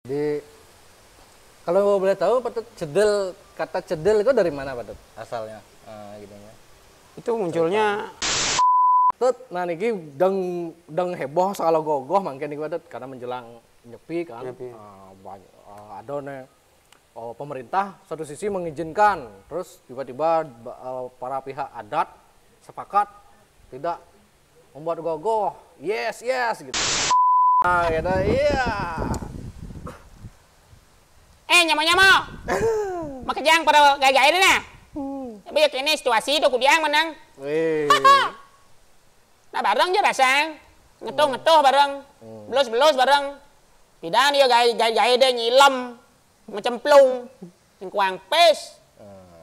Jadi kalau boleh tahu Patut cedel, kata cedel itu dari mana Patut asalnya? Gitu ya. Itu munculnya Patut, nah niki deng heboh soal gogoh mangke niki Patut karena menjelang nyepi kan. Banyak ada nih pemerintah satu sisi mengizinkan, terus tiba-tiba para pihak adat sepakat tidak membuat gogoh. Yes gitu. Nah, gitu, iya. nyamo makajang pada gaya-gaya ini nah. Bây giờ ini situasi itu kudiang menang. Nah bareng aja rasang ngetuh bareng, belos bareng. Tidak dia gaya dia nyilam mencemplung yang kuang pes.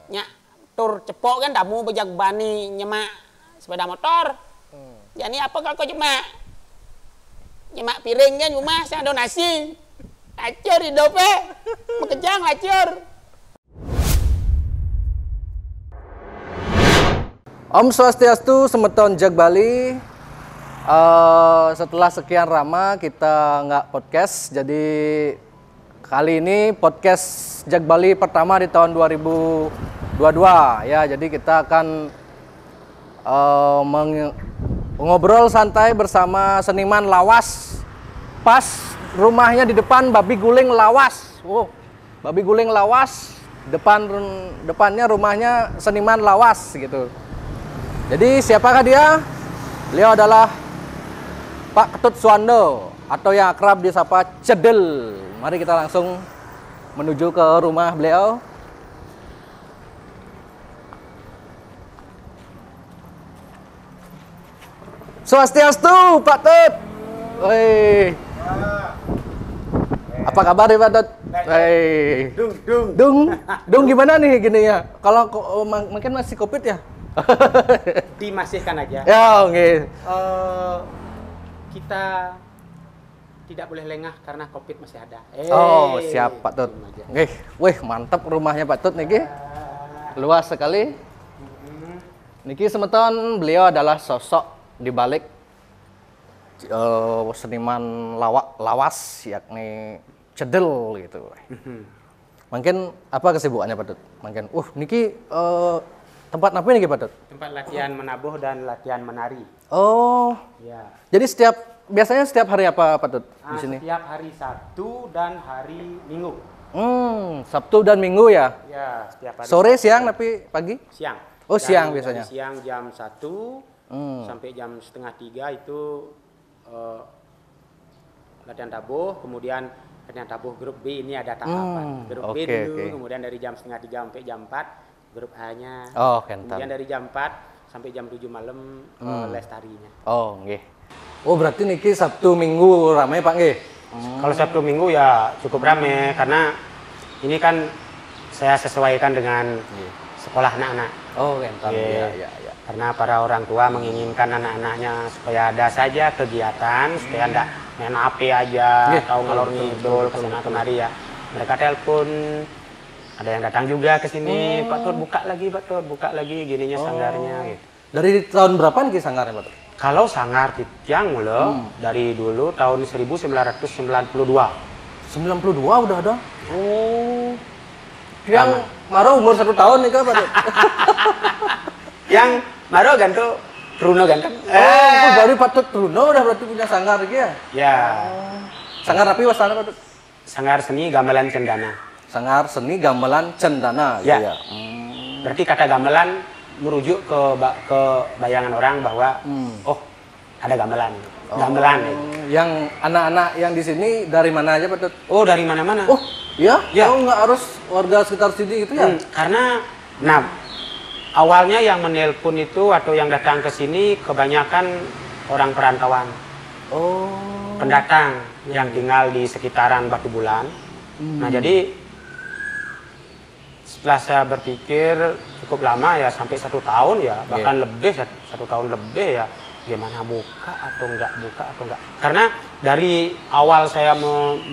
Nyak tur cepok kan damu bejak bani nyemak sepeda motor. Jadi apa kalau cuma nyemak piringnya cuma saya donasi. Lacur hidupnya, makejang lacur. Om Swastiastu, Semeton Jag Bali. Setelah sekian lama kita nggak podcast, jadi kali ini podcast Jag Bali pertama di tahun 2022 ya. Jadi kita akan ngobrol santai bersama seniman lawas. Pas rumahnya di depan Babi Guling Lawas. Babi Guling Lawas, depannya rumahnya seniman lawas gitu. Jadi siapakah dia? Beliau adalah Pak Ketut Suwando atau yang akrab disapa Cedel. Mari kita langsung menuju ke rumah beliau. Swastiastu, Pak Tut. Apa kabar ya Pak Tut? Dung gimana nih gini ya? Kalau mungkin masih COVID ya? Dimasihkan aja. Ya, oke. Kita tidak boleh lengah karena COVID masih ada. Oh, siap Pak Tut. Wih, mantap rumahnya Pak Tut niki. Luas sekali. Niki Semeton, beliau adalah sosok di balik seniman lawas yakni Cedel gitu. Mungkin apa kesibukannya Pak Tut? Mungkin niki tempat apa niki Pak Tut? Tempat latihan menabuh dan latihan menari. Oh. Ya. Jadi biasanya setiap hari apa Pak Tut di sini? Setiap hari Sabtu dan hari Minggu. Sabtu dan Minggu ya? Ya, setiap hari. Sore, siang, tapi pagi? Siang. Oh, siang biasanya. Siang jam 1 sampai jam setengah 3 itu latihan tabuh, kemudian latihan tabuh grup B ini ada tahapan. Grup B dulu, kemudian dari jam setengah 3 sampai jam 4 grup A-nya. Oh, kemudian dari jam 4 sampai jam 7 malam les tarinya. Oh, nggih. Oh, berarti niki Sabtu Minggu ramai Pak nggih? Kalau Sabtu Minggu ya cukup ramai karena ini kan saya sesuaikan dengan sekolah anak-anak. Oh, kental. Ya. Karena para orang tua menginginkan anak-anaknya supaya ada saja kegiatan, supaya enggak main HP aja, atau ngalor ngidul kesana kemari ya. Mereka telepon, ada yang datang juga ke sini, Pak Tut buka lagi gininya sanggarnya gitu. Dari tahun berapa nih sanggarnya Pak Tut? Kalau sanggar Titiang dari dulu tahun 1992. 92 udah ada? Oh. Yang Maro umur 1 tahun nih Pak Tut. Yang Maro ganto Truno ganteng. Baru Pak Tut Truno udah berarti punya sanggar gitu ya? Ya. Sanggar apa wasana Pak Tut? Sanggar seni gamelan cendana. Sanggar seni gamelan cendana gitu ya. Berarti kata gamelan merujuk ke bayangan orang bahwa ada gamelan. Gamelan. Yang anak-anak yang di sini dari mana aja Pak Tut? Oh, dari mana-mana. Oh, iya? Ya. Oh, nggak harus warga sekitar sini gitu ya? Karena awalnya yang menelpon itu atau yang datang ke sini kebanyakan orang perantauan. Oh. Pendatang yang tinggal di sekitaran Batu Bulan. Nah, jadi setelah saya berpikir cukup lama ya, sampai 1 tahun ya, bahkan lebih 1 tahun lebih ya, gimana buka atau enggak. Karena dari awal saya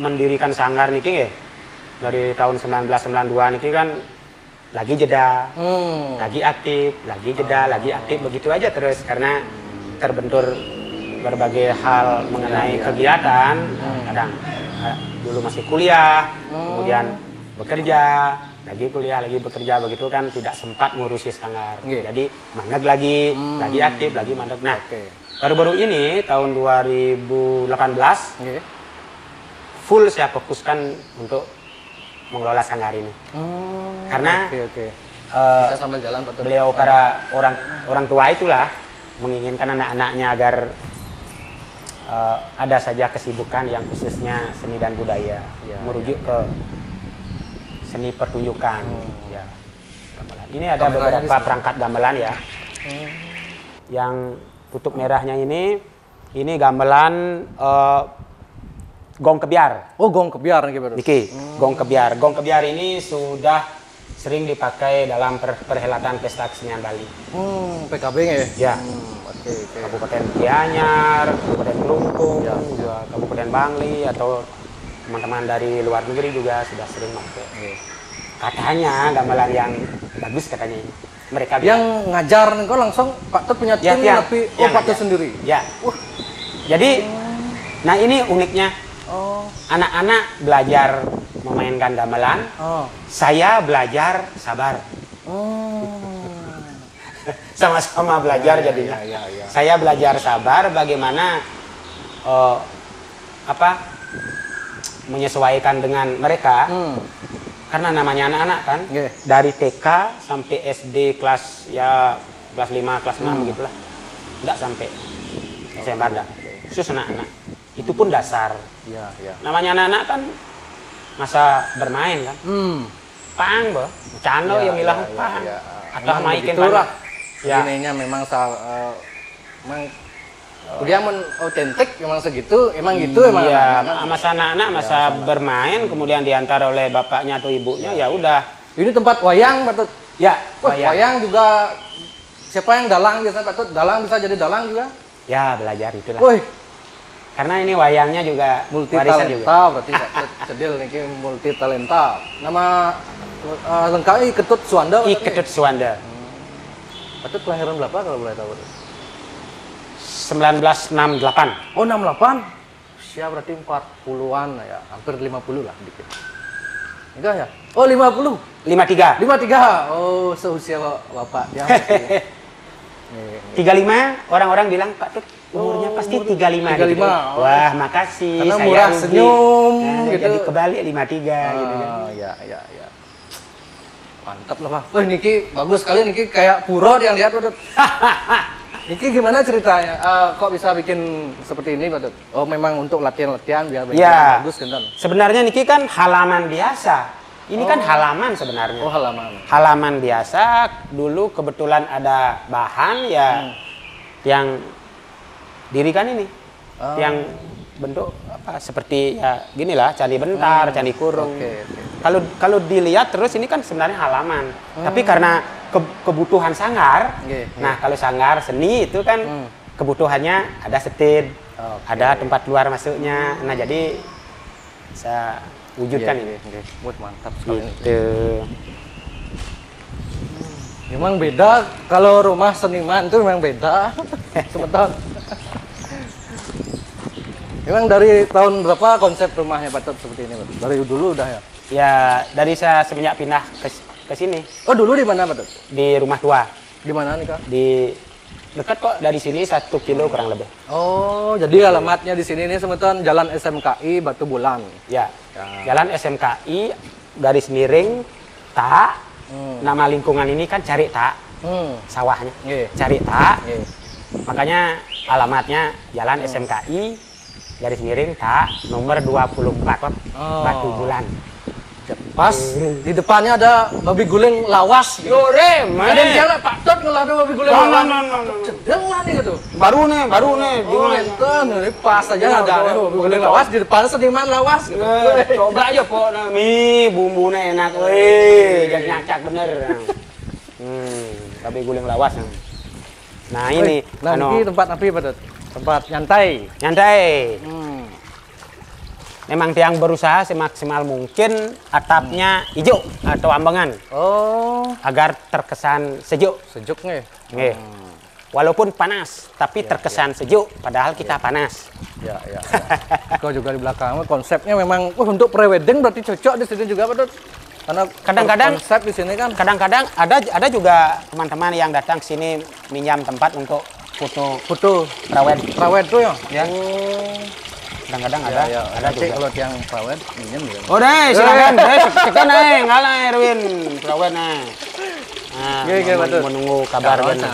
mendirikan sanggar niki dari tahun 1992 niki kan lagi jeda, lagi aktif, lagi jeda, lagi aktif, begitu aja terus karena terbentur berbagai hal mengenai kegiatan. Kadang dulu masih kuliah, kemudian bekerja, lagi kuliah, lagi bekerja, begitu kan tidak sempat ngurusi sanggar. Jadi mandek lagi aktif, lagi mandek. Nah, baru-baru ini tahun 2018 full saya fokuskan untuk mengelola sanggar ini. Karena bisa sambil jalan, betul. Beliau para orang tua itulah menginginkan anak-anaknya agar ada saja kesibukan yang khususnya seni dan budaya, merujuk ke seni pertunjukan. Ya, gamelan. Ini ada beberapa perangkat gamelan ya. Yang tutup merahnya ini gamelan gong kebiar. Oh, gong kebiar nih baru. Niki, gong kebiar. Gong kebiar ini sudah sering dipakai dalam perhelatan pesta kesenian Bali. PKB ya? Ya. Kabupaten Gianyar, Kabupaten Kelungkung, juga Kabupaten Bangli, atau teman-teman dari luar negeri juga sudah sering pakai. Katanya gamelan yang bagus katanya ini. Mereka yang ngajar kok langsung Pak Tut punya tim tapi Pak Tut sendiri. Ya. Jadi nah ini uniknya. Anak-anak belajar memainkan gamelan. Saya belajar sabar. Sama-sama belajar jadinya. Saya belajar sabar bagaimana menyesuaikan dengan mereka. Karena namanya anak-anak kan, dari TK sampai SD kelas 5, kelas 6 begitulah. Enggak sampai SMA enggak. Khusus anak-anak. Itu pun dasar. Namanya anak-anak kan masa bermain kan. Pang, boh. Cano yang bilang pang. Atau maikin lah. Ininya memang memang dia otentik memang segitu, emang gitu emang. Iya, masa anak-anak masa bermain kemudian diantar oleh bapaknya atau ibunya ya udah. Ini tempat wayang, Pak Tut. Ya, wayang juga siapa yang dalang biasanya, Pak Tut? Dalang bisa jadi dalang juga? Ya, belajar itulah. Woi. Karena ini wayangnya juga multi talenta berarti Pak Tut. Cedil niki multi talenta. Nama lengkapnya Ketut Suwanda. Ketut Suwanda. Pak Tut kelahiran berapa kalau boleh tahu? 1968. Oh, 68. Usia berarti 40-an ya, hampir 50 lah dikit. Enggak ya? Oh, 50. 53. 53. Oh, seusia Bapak ya. 35, orang-orang bilang Pak Tut umurnya pasti 35. 35. Gitu. Wah, makasih. Karena murah senyum gitu. Jadi kebalik 53 gitu kan. Ya. Mantap lah, Pak. Wah, niki bagus sekali, niki kayak puro yang lihat, Pak Tut. Niki gimana ceritanya? Kok bisa bikin seperti ini, Pak Tut? Oh, memang untuk latihan-latihan biar bagus kan? Sebenarnya niki kan halaman biasa. Ini kan halaman sebenarnya. Oh, halaman. Halaman biasa. Dulu kebetulan ada bahan ya yang dirikan ini. Yang bentuk apa seperti ya ginilah candi bentar, candi kurung. Kalau dilihat terus ini kan sebenarnya halaman. Tapi karena kebutuhan sanggar. Nah, kalau sanggar seni itu kan kebutuhannya ada setin, ada tempat luar masuknya. Nah, jadi saya wujudkan ini. Mantap sekali. Gitu. Memang beda kalau rumah seniman itu memang beda. Sebentar. Memang dari tahun berapa konsep rumahnya Pak Tut seperti ini, Pak? Dari dulu udah ya? Ya, dari saya semenjak pindah ke sini. Oh, dulu di mana, Pak Tut? Di rumah tua. Di mana nih, Kak? Di dekat kok dari sini 1 kilo kurang lebih. Oh, jadi alamatnya di sini nih semeton Jalan SMKI Batu Bulan. Ya. Jalan SMKI garis miring Tak. Nama lingkungan ini kan Cari Tak. Sawahnya. Cari Tak. Makanya alamatnya Jalan SMKI garis miring Tak nomor 24 Batu Bulan. Pas di depannya ada babi guling lawas. Yore, ada yang jalan Pak Tut ngelada babi guling lawas. Cedeng lah nih gitu. Baru nih. Oh, enten, ini pas aja ada babi guling lawas di depan seniman lawas. Gitu. Coba aja Pok, nih bumbunya enak, weh, jadi nyacak bener. Babi guling lawas. Nah ini, nah ini tempat api Pak Tut? Tempat nyantai. Memang tiang berusaha semaksimal mungkin atapnya hijau atau ambengan. Oh, agar terkesan sejuk. Sejuk nih. walaupun panas, tapi terkesan sejuk, padahal kita panas. Ya. Kau juga di belakang konsepnya memang untuk prewedding berarti cocok di sini juga, Pak Tut. Karena Kadang-kadang konsep di sini kan. Kadang-kadang ada juga teman-teman yang datang ke sini minjam tempat untuk foto Prawed tuh ya. ya. Kadang-kadang ada Nanti juga. kalau yang prawed minjem ya. Oh deh, silakan. Tekan ngalah Erwin, perawat nah. Menunggu kabar Nah,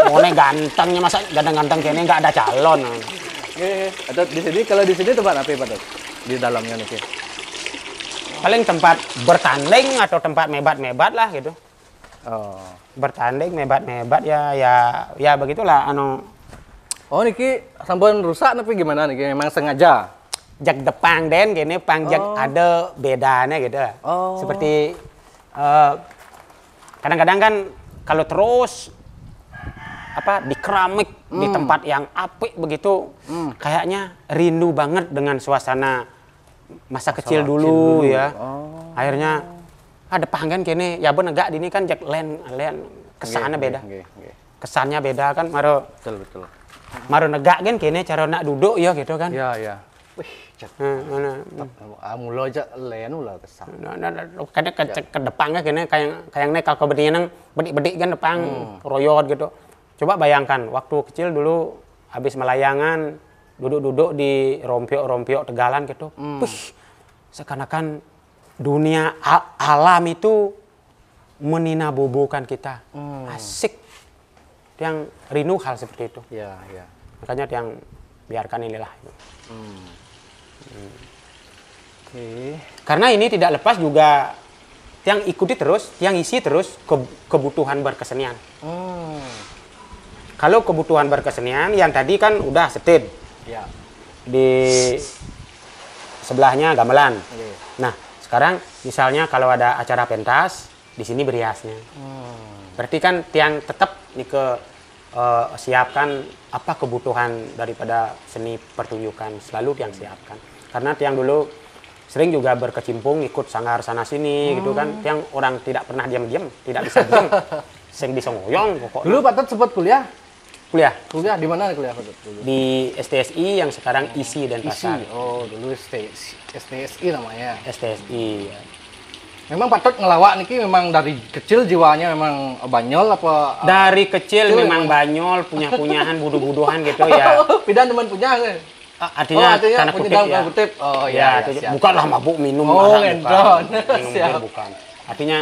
Mau gantengnya masa ganteng-ganteng kayaknya nggak ada calon. Atau di sini kalau di sini tempat apa Pak Tut? Di dalamnya nih. Paling tempat bertanding atau tempat mebat-mebat lah gitu. Oh. Bertanding mebat-mebat ya begitulah Oh niki sampun rusak tapi gimana niki? Memang sengaja. jak depan den gini pangjak ada bedanya gitu. Oh. Seperti kadang-kadang kan kalau terus di keramik di tempat yang apik begitu kayaknya rindu banget dengan suasana masa kecil dulu ya. Oh. Akhirnya ada panggan kene ya ben enggak ini kan jak len kesannya beda. Kesannya beda kan Betul. Maro negak kan kene cara nak duduk ya gitu kan. Ya. Wih, mulo aja len ulah kesan. Kadang ke depannya kene kayak nek kalau berdiri nang bedik-bedik kan depan royot gitu. Coba bayangkan waktu kecil dulu habis melayangan duduk-duduk di rompiok-rompiok tegalan gitu. Seakan-akan dunia alam itu meninabobokan kita. Asik. Yang rindu hal seperti itu. Ya. Makanya yang biarkan inilah. Oke. Karena ini tidak lepas juga yang ikuti terus, yang isi terus kebutuhan berkesenian. Kalau kebutuhan berkesenian yang tadi kan udah setid. Ya. Di sebelahnya gamelan. Oke. Nah, sekarang misalnya kalau ada acara pentas, di sini beriasnya. Berarti kan tiang tetap siapkan apa kebutuhan daripada seni pertunjukan, selalu tiang siapkan. Karena tiang dulu sering juga berkecimpung ikut sanggar sana sini gitu kan. Tiang orang tidak pernah diam-diam, tidak bisa diam. Sing bisa ngoyong pokoknya. Dulu Pak Tut sempat kuliah? Kuliah Kuliah di mana kuliah Pak Tut dulu? di STSI yang sekarang ISI dan Pasar. Oh, dulu STSI namanya. STSI. Memang Pak Tut ngelawak niki memang dari kecil jiwanya memang banyol apa? Dari kecil memang banyol, punya-punyahan, budu-buduhan gitu ya. Pidan teman punya kan? Artinya tanda punya kutip dalam ya. kutip. Oh Ya, siap. bukanlah mabuk minum Oh, arak, ngendron. bukan. Minum Siap. bir bukan. Artinya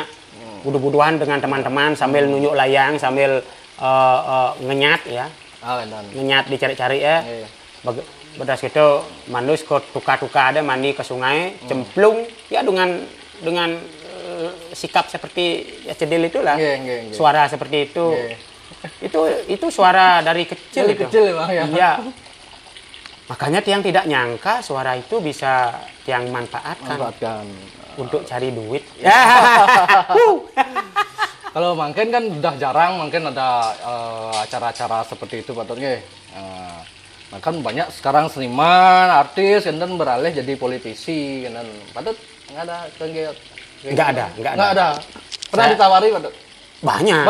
budu-buduhan dengan teman-teman sambil nunjuk layang, sambil ngenyat ya. Oh, ngendron. Ngenyat dicari-cari ya. Iya. Bedas gitu, mandus ke tuka-tuka ada mandi ke sungai, cemplung ya dengan sikap seperti ya cedil itulah. Iya. Suara seperti itu. Iya. Itu suara dari kecil Dari itu. kecil memang ya. Iya. Makanya tiang tidak nyangka suara itu bisa tiang manfaatkan untuk cari duit. Kalau mungkin kan udah jarang mungkin ada acara-acara seperti itu Pak Tut nggih. Nah, kan banyak sekarang seniman, artis kan beralih jadi politisi kan. Pak Tut nggak ada kegiatan. Nggak ada. Pernah ditawari Pak Tut? Banyak.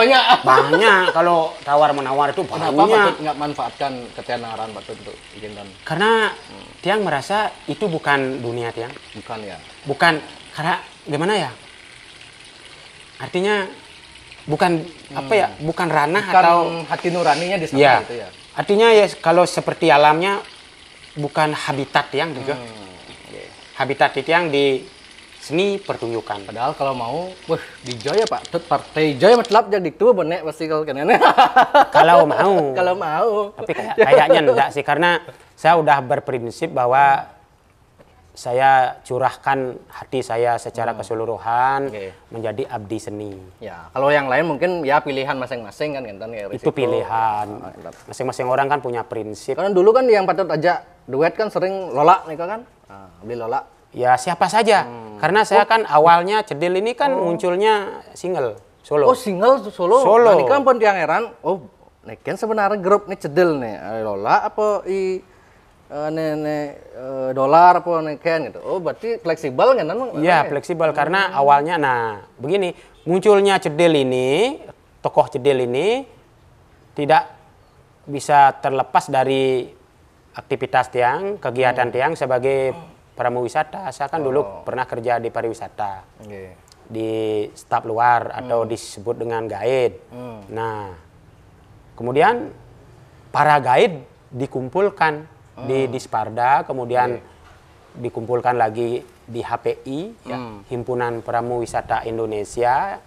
Kalau tawar-menawar itu Kenapa Pak banyak. Tut nggak manfaatkan ketenaran Pak Tut untuk bikin dan Karena tiang merasa itu bukan dunia tiang. bukan ya? Bukan, karena gimana ya? Artinya bukan bukan ranah Bukan atau hati nuraninya di sana ya. gitu ya. Artinya ya kalau seperti alamnya bukan habitat tiang juga. Habitat tiang di seni pertunjukan. Padahal kalau mau, wah di Joy ya Pak Tut, partai Joy matlab jadi tua benek pasti kalau kenene. Kalau mau. Kalau mau. Tapi kayaknya enggak sih, karena saya udah berprinsip bahwa saya curahkan hati saya secara keseluruhan menjadi abdi seni. Ya, kalau yang lain mungkin ya pilihan masing-masing kan kan ya. Itu pilihan. Masing-masing orang kan punya prinsip. Karena dulu kan yang Pak Tut ajak duet kan sering Lola nih kan? Beli Lola. Ya siapa saja. Karena saya kan awalnya Cedil ini kan munculnya single solo. Oh, single solo. Solo. Nah, ini kan pun yang heran. Oh, nih kan sebenarnya grup nih Cedil nih. Lola apa dolar apa nih kan gitu. Oh, berarti fleksibel kan? Iya, fleksibel karena awalnya begini, munculnya Cedil ini tokoh Cedil ini tidak bisa terlepas dari aktivitas tiang, kegiatan tiang sebagai pramuwisata. Saya kan dulu pernah kerja di pariwisata, di staf luar atau disebut dengan guide. Nah, kemudian para guide dikumpulkan di Disparda, kemudian dikumpulkan lagi di HPI, ya, Himpunan Pramuwisata Indonesia,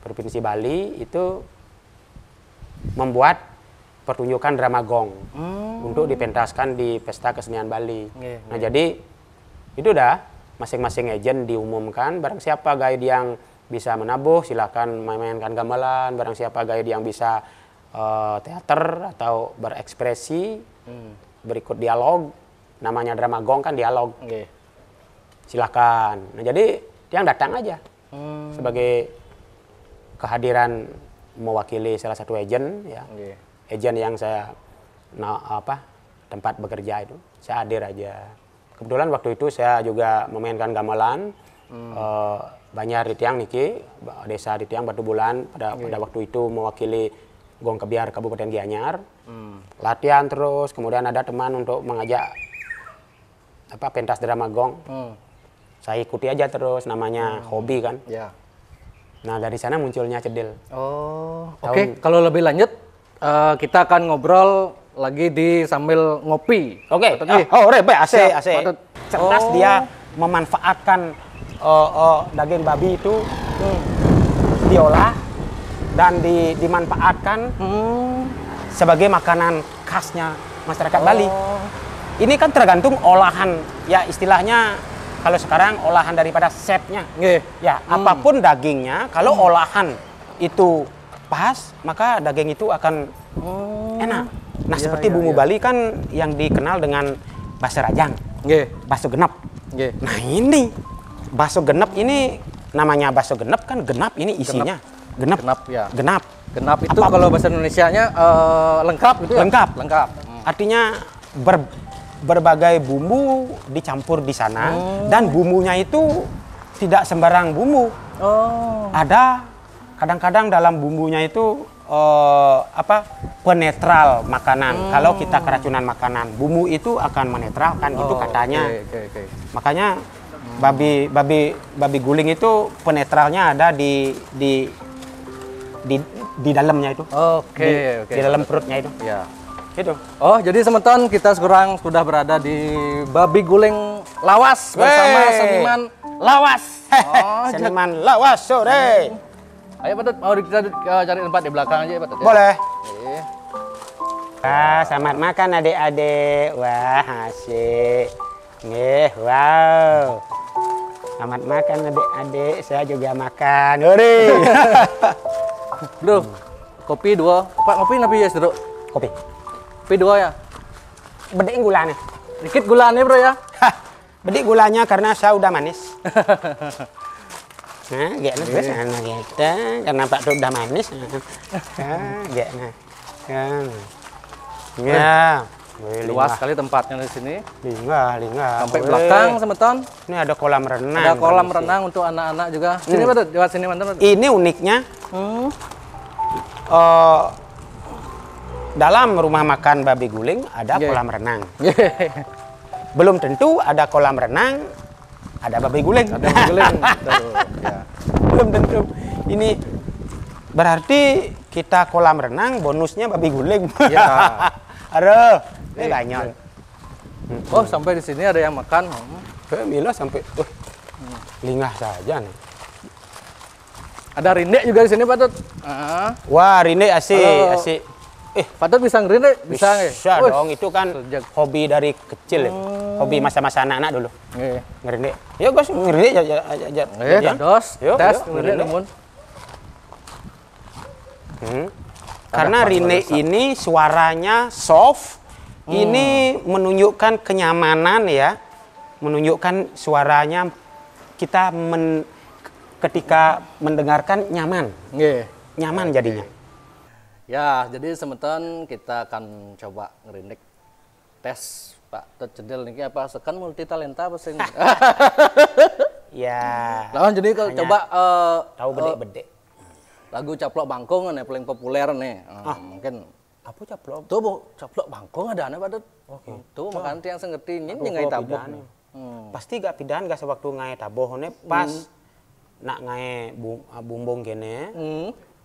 Provinsi Bali, itu membuat pertunjukan drama gong untuk dipentaskan di Pesta Kesenian Bali. Nah, jadi itu udah masing-masing agen diumumkan, barang siapa guide yang bisa menabuh silakan memainkan gamelan, barang siapa guide yang bisa teater atau berekspresi, berikut dialog, namanya drama gong kan dialog. Silakan. Nah, jadi yang datang aja sebagai kehadiran mewakili salah satu agen, ya. Agen yang saya tempat bekerja itu, saya hadir aja. Kebetulan waktu itu saya juga memainkan gamelan Banjar di Tiang niki, desa di Tiang Batu Bulan pada waktu itu mewakili Gong Kebiar Kabupaten Gianyar. Latihan terus, kemudian ada teman untuk mengajak pentas drama gong. Saya ikuti aja terus, namanya hobi kan. Nah, dari sana munculnya Cedil. Oke. Kalau lebih lanjut kita akan ngobrol lagi di sambil ngopi. Rebe AC. Cerdas dia memanfaatkan daging babi itu diolah dan dimanfaatkan sebagai makanan khasnya masyarakat Bali. Ini kan tergantung olahan, ya istilahnya kalau sekarang olahan daripada chefnya. Ya, apapun dagingnya, kalau olahan itu pas, maka daging itu akan enak. Nah, seperti bumbu Bali kan yang dikenal dengan bakso rajang, bakso genep. Nah, ini bakso genep ini namanya bakso genep kan, genap ini isinya. Genep. Genap itu kalau bahasa Indonesianya lengkap gitu ya? Lengkap. Artinya berbagai bumbu dicampur di sana, dan bumbunya itu tidak sembarang bumbu. Ada kadang-kadang dalam bumbunya itu penetral makanan. Kalau kita keracunan makanan, bumbu itu akan menetralkan, itu katanya. Makanya babi guling itu penetralnya ada di dalamnya itu. Di dalam perutnya itu. Gitu. Jadi teman-teman, kita sekarang sudah berada di Babi Guling Lawas bersama seniman Lawas. Seniman Lawas sore. Ayo Patut, mau kita cari tempat di belakang aja ya Patut? Boleh. Selamat makan adik-adik. Wah, asik. Wow. Selamat makan adik-adik. Saya juga makan. Bro, kopi 2. Pak, kopi nabi ya, Bro? Kopi 2 ya? Bedik gulanya. Dikit gulanya bro ya? Bedik gulanya karena saya udah manis. Nah, gimana terus anak kita karena Pak Tuh udah manis. Gimana? Ya. Luas sekali tempatnya di sini. Lingga. Sampai belakang teman-teman. Ini ada kolam renang. Ada kolam renang untuk anak-anak juga. Sini Pak Tuh, lewat sini teman-teman. Ini uniknya. Dalam rumah makan Babi Guling ada kolam renang. Belum tentu ada kolam renang, ada Babi Guling. Belum tentu. Ini berarti kita kolam renang, bonusnya Babi Guling. Aduh, ini banyak. Sampai di sini ada yang makan. Mila sampai, lingah saja nih. Ada rindek juga di sini Pak Tut. Wah, rindek asik. Pak Tut bisa ngerindek? Bisa dong, itu kan hobi dari kecil ya. Hobi masa-masa anak-anak dulu. Ngerindek. Yuk guys, ngerindek aja. Dos, tes ngerindek namun. Karena rindek ini suaranya soft. Ini menunjukkan kenyamanan ya. Menunjukkan suaranya kita ketika mendengarkan nyaman. Nyaman jadinya. Ya, jadi teman-teman kita akan coba ngerindek tes Pak Tut Cedil ini apa sekan multi talenta apa sih? Ya. Lawan jadi kalau coba tahu bedek-bedek. lagu Caplok Bangkong nih paling populer nih. Mungkin Apa caplok? tuh Bu, Caplok Bangkong ada nih Pak. Oke. Tuh makan tiang sengerti ini Aduh, ngai kok tabuh. pidaan nih. Pasti gak pidahan gak sewaktu ngai taboh nih pas nak ngai bumbung kene.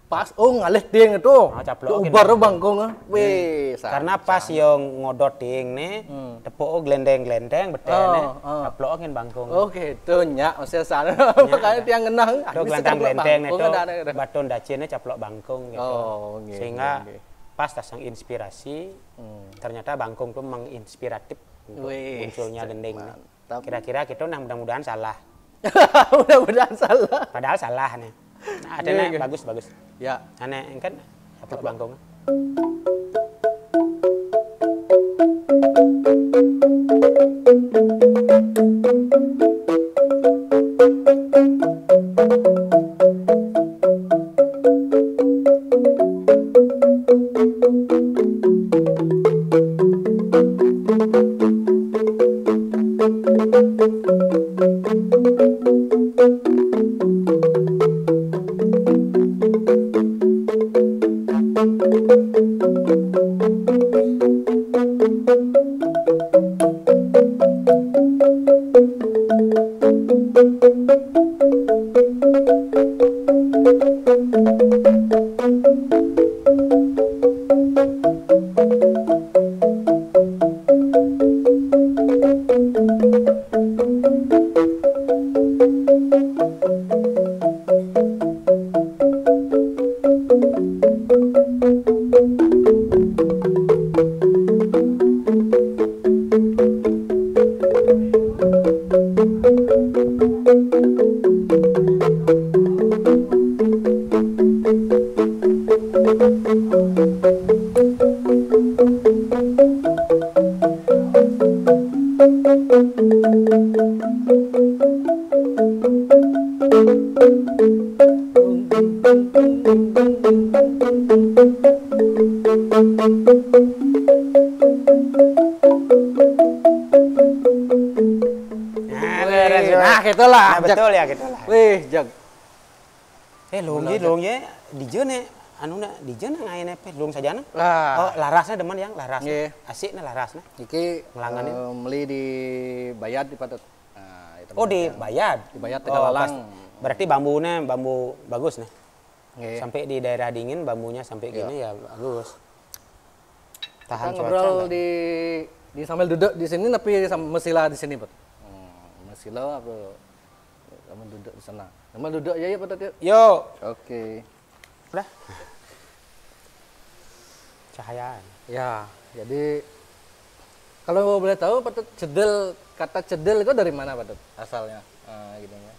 Pas ngalih tiang itu. Caplok Ubar Bangkong. Weh, Karena pas yang ngodot ting nih, tepuk glendeng-glendeng betene, caplok ngin bangkong. Oh gitu nyak maksudnya sana. Makanya tiang genah. Itu glendeng-glendeng itu baton dacine caplok bangkong gitu. Oh, nggih, Sehingga nggih. pas tasang inspirasi, ternyata bangkong tuh menginspiratif untuk Wih, munculnya gendeng. nih. mantap. Kira-kira kita mudah-mudahan salah. Mudah-mudahan salah. Padahal salah nih. Nah, ada Nggih, nggih. bagus-bagus. Ya. Aneh kan caplok bangkong. Nah, gitulah. Nah, betul ya gitulah. Wih, jag. Long ye di jeune anu na di jeune ngaene pe long sajana. Lah. Oh, larasnya demen yang larasnya. Nggih. Asiknya larasnya. Iki Melangan ini. meli di Bayat di Patet. Nah, itu Oh, di Bayat. Di Bayat Tegalalang. Berarti bambunya bambu bagus nih. Nggih. Sampai di daerah dingin bambunya sampai gini ya bagus. Kita Tahan ngobrol cuaca. lah. di sambil duduk di sini tapi mesila di sini, Pak. Mesila apa? Sambil duduk di sana. Sambil duduk ya Patet yuk. Yuk. Oke. Udah. Cahayaan. Ya, jadi kalau boleh tahu Patet cedel, kata cedel itu dari mana Patet asalnya? Gitu ya.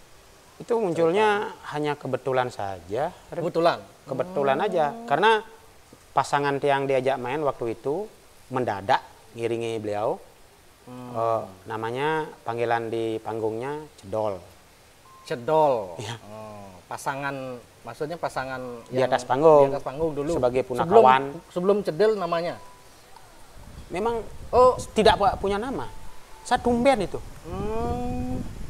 Itu munculnya hanya kebetulan saja. Kebetulan. Kebetulan aja. Karena pasangan yang diajak main waktu itu mendadak ngiringi beliau. Namanya panggilan di panggungnya Cedol. Cedol. Iya. Pasangan, maksudnya pasangan Di atas panggung. Di atas panggung dulu. Sebagai punakawan. Sebelum cedel namanya. Memang Oh, tidak punya nama. Satu band itu.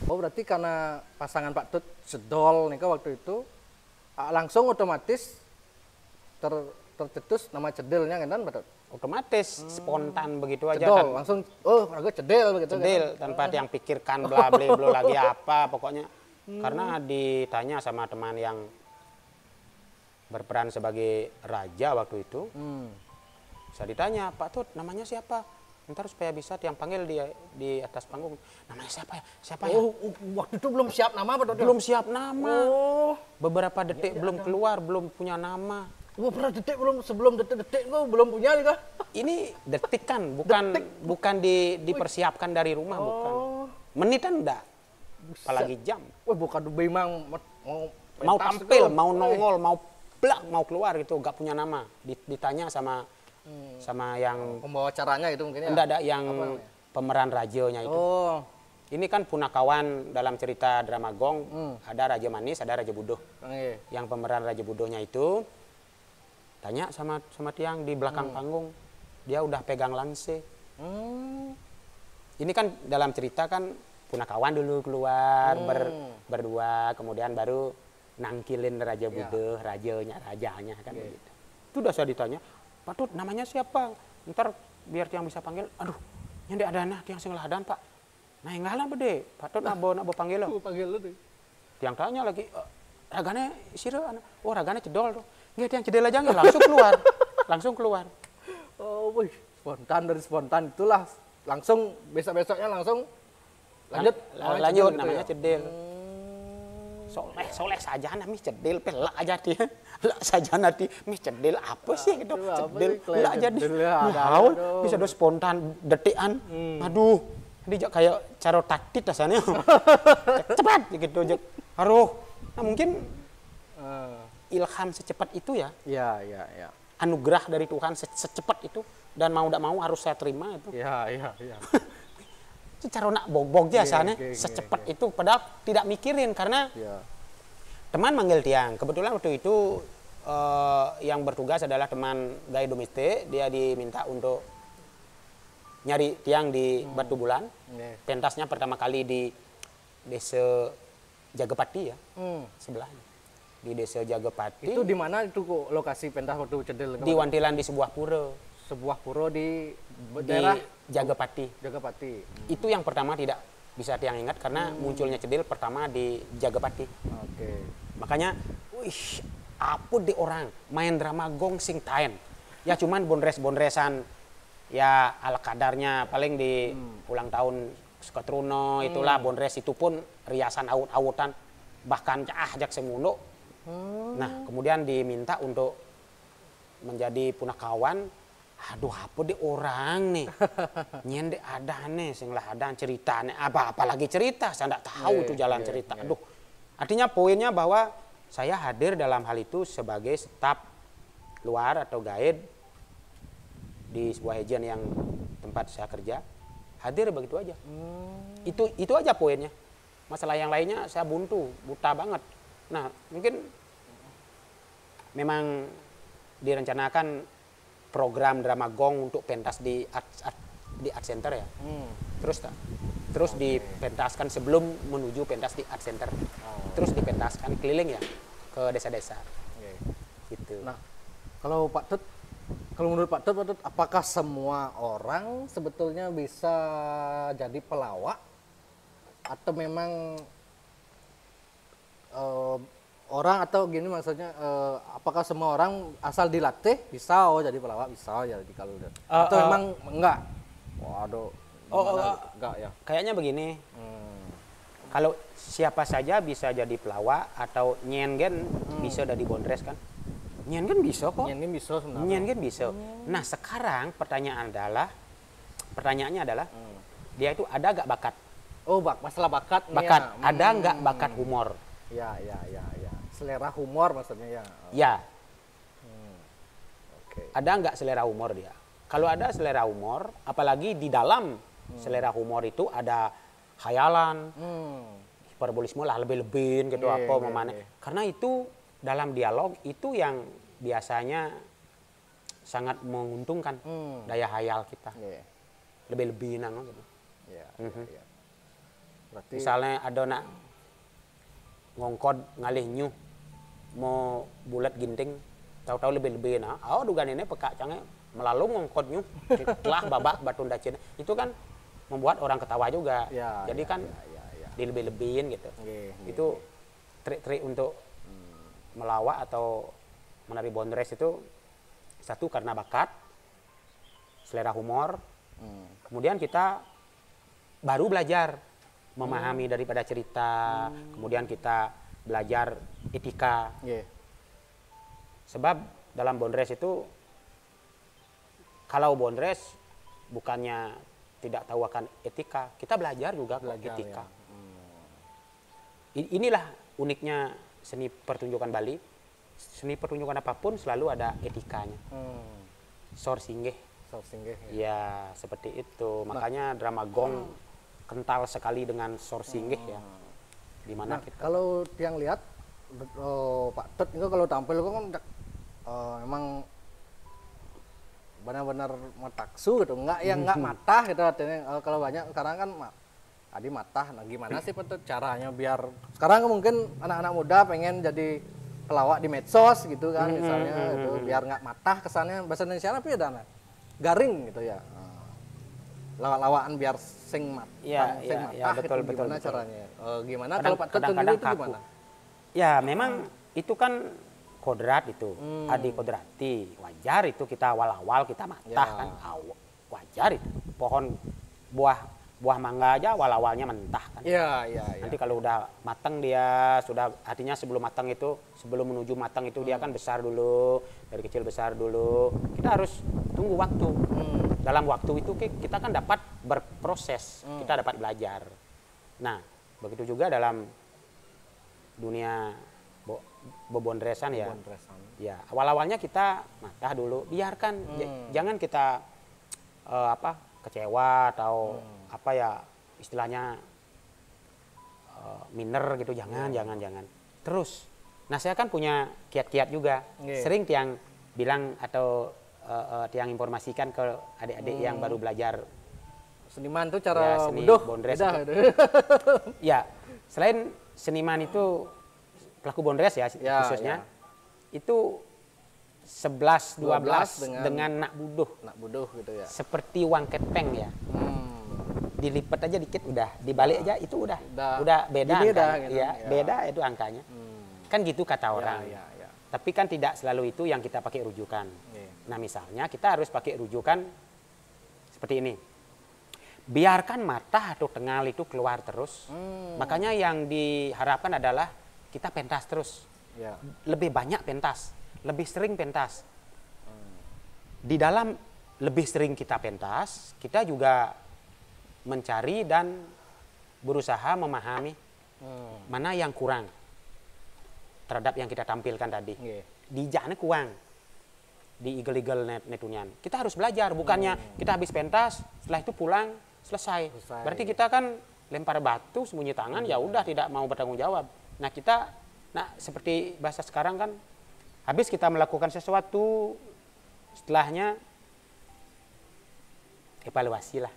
Oh berarti karena pasangan Pak Tut Cedol nih waktu itu langsung otomatis tercetus nama cedelnya kan Pak Tut? Otomatis spontan begitu aja Cedol kan. langsung agak cedel begitu Cedil kan? tanpa yang pikirkan bla bla bla lagi apa pokoknya. Karena ditanya sama teman yang berperan sebagai raja waktu itu. Saya ditanya, Pak Tut namanya siapa? Ntar supaya bisa yang panggil di atas panggung. Namanya siapa ya? Siapa ya? Oh, waktu itu belum siap nama Pak Tut? Belum siap nama. Oh, Beberapa detik belum keluar, belum punya nama. beberapa detik sebelum detik-detik gua belum punya nih kah? Ini detik kan, bukan dipersiapkan dari rumah, bukan. Menitan enggak, apalagi jam. Wah bukan memang Mau pentas tampil, gitu. mau nongol, mau blak, mau keluar gitu, nggak punya nama. Ditanya sama yang Pembawa acaranya itu mungkin ya? enggak ada yang pemeran rajonya itu. Oh, Ini kan punakawan dalam cerita drama Gong, ada Raja Manis, ada Raja Budoh. iya. Yang pemeran Raja Budohnya itu tanya sama tiang di belakang panggung, dia udah pegang lanse. Ini kan dalam cerita kan punakawan dulu keluar berdua, kemudian baru nangkilin Raja Budhe, rajanya kan begitu. Itu udah saya ditanya, Pak Tut namanya siapa? Ntar biar tiang bisa panggil, aduh nyandi ada anak tiang singladan Pak. Nah yang ngalah bede, Pak Tut nabo panggil lo. Panggil lu deh. Tiang tanya lagi, ragane sira, oh ragane cedol tuh. Nggak tiang cedel aja nggak langsung keluar, langsung keluar. Oh, wih, spontan dari spontan itulah langsung besok-besoknya langsung lanjut Lanjut gitu namanya ya? cedel. Soleh saja mis cedel pelak aja dia. Lak saja nanti mis cedel apa sih gitu. Aduh, apa Cedel sih, lak jadi. cedel ya, ada, Haul aduh. bisa do spontan detekan. Aduh. Dia kayak cara taktik rasanya. Cepat gitu aja. Aduh. Nah mungkin ilham secepat itu ya. Ya. Anugerah dari Tuhan secepat itu dan mau tidak mau harus saya terima itu. Ya. Itu cara nak bogbog jasanya Oke. secepat itu padahal tidak mikirin karena Ya. teman manggil tiang. Kebetulan waktu itu yang bertugas adalah teman gaya domestik. Dia diminta untuk nyari tiang di Batu Bulan. Pentasnya pertama kali di Desa Jagapati ya, sebelahnya. Di Desa Jagapati. Itu di mana itu kok lokasi pentas waktu cedel? Di Wantilan di sebuah pura. Sebuah pura di Di daerah Jagapati. Jagapati. Itu yang pertama tidak bisa tiang ingat karena munculnya cedil pertama di Jagapati. Oke. Makanya, wih, apa di orang main drama gong sing taen. Ya cuman bondres-bondresan ya ala kadarnya paling di ulang tahun Sukatruno itulah bondres itu pun riasan awut-awutan bahkan jak semuno. Nah, kemudian diminta untuk menjadi punakawan. Aduh, apa di orang nih? Nyende ada nih, sing lah ada ceritanya. Apalagi cerita, saya tidak tahu itu jalan cerita. Aduh, artinya poinnya bahwa saya hadir dalam hal itu sebagai staf luar atau guide di sebuah agen yang tempat saya kerja. Hadir begitu aja. Itu aja poinnya. Masalah yang lainnya saya buta banget. Nah, mungkin memang direncanakan program drama gong untuk pentas di art center ya. Terus dipentaskan sebelum menuju pentas di art center. Terus dipentaskan keliling ya ke desa-desa. Gitu. Nah, kalau menurut Pak Tut, apakah semua orang sebetulnya bisa jadi pelawak atau memang orang atau gini maksudnya apakah semua orang asal dilatih bisa jadi pelawak bisa jadi kalau atau memang enggak? Waduh. Enggak ya. Kayaknya begini. Kalau siapa saja bisa jadi pelawak atau nyengen bisa jadi bondres kan? Nyengen bisa kok. Nyengen bisa sebenarnya. Nyengen bisa. Nah, sekarang pertanyaannya adalah dia itu ada gak bakat? Oh, masalah bakat nih Bakat. ya. Ada nggak bakat humor? Ya. Selera humor maksudnya ya. Ya. Oke. Ada nggak selera humor dia? Kalau ada selera humor, apalagi di dalam selera humor itu ada khayalan, hiperbolisme lah, lebih-lebihin gitu mana. Karena itu dalam dialog itu yang biasanya sangat menguntungkan daya hayal kita. Lebih-lebihin gitu. Ya. Berarti Misalnya ada nak ngongkod ngalih nyuh mau bulat ginting tahu-tahu lebih-lebih dugaan ini pekak cange melalui ngongkod nyuh telah babak batu dacin itu kan membuat orang ketawa juga. Jadi kan dilebih-lebihin gitu. Itu trik-trik untuk melawak atau menari bondres itu satu karena bakat, selera humor. Kemudian kita baru belajar memahami daripada cerita, kemudian kita belajar etika. Sebab dalam bondres itu, kalau bondres bukannya tidak tahu akan etika, kita belajar juga etika. Inilah uniknya seni pertunjukan Bali. Seni pertunjukan apapun selalu ada etikanya. Sorsinggeh. Ya, seperti itu. Makanya drama gong kental sekali dengan sorsinggeh ya. Dimana kita kalau yang lihat Pak Tut itu kalau tampil itu kan emang benar-benar mataksu gitu, enggak matah gitu artinya. Kalau banyak sekarang kan Adi matah. Nah gimana sih Patut caranya biar sekarang mungkin anak-anak muda pengen jadi pelawak di medsos gitu kan misalnya itu biar nggak matah kesannya bahasa Indonesia apa ya Dana? Garing gitu ya. Lawak-lawakan biar sing matah, sing matah betul, itu gimana betul. caranya? Gimana kalau Patut dulu Kadang-kadang itu kaku. gimana? Ya memang itu kan kodrat itu, adi kodrati, wajar itu kita awal-awal kita matah kan, wajar itu. Pohon buah mangga aja awal-awalnya mentah kan. Iya. Nanti kalau udah matang dia sudah, artinya sebelum matang itu, sebelum menuju matang itu dia kan besar dulu, dari kecil besar dulu. Kita harus tunggu waktu. Dalam waktu itu kita kan dapat berproses, kita dapat belajar. Nah, begitu juga dalam dunia bebondresan ya. Ya, awal-awalnya kita matah dulu, biarkan, jangan kita kecewa atau apa ya istilahnya minder gitu, jangan. Terus, nah saya kan punya kiat-kiat juga, sering tiang bilang atau tiang informasikan ke adik-adik yang baru belajar Seniman tuh cara seni buduh, bondres beda. ya, selain seniman itu pelaku bondres ya, khususnya itu 11-12 dengan nak buduh gitu ya. seperti uang kepeng ya. Dilipat aja dikit udah, dibalik aja itu udah beda angkanya. Gitu, ya, beda itu angkanya. Kan gitu kata orang. Tapi kan tidak selalu itu yang kita pakai rujukan. Nah misalnya kita harus pakai rujukan seperti ini. Biarkan matah atau tengal itu keluar terus. Makanya yang diharapkan adalah kita pentas terus. Lebih banyak pentas, lebih sering pentas. Di dalam lebih sering kita pentas, kita juga mencari dan berusaha memahami mana yang kurang terhadap yang kita tampilkan tadi. Di jana kurang, di igel-igel netunian. Kita harus belajar, bukannya kita habis pentas, setelah itu pulang, selesai. Berarti kita kan lempar batu, sembunyi tangan, ya udah tidak mau bertanggung jawab. Nah kita, seperti bahasa sekarang kan, habis kita melakukan sesuatu, setelahnya evaluasi lah.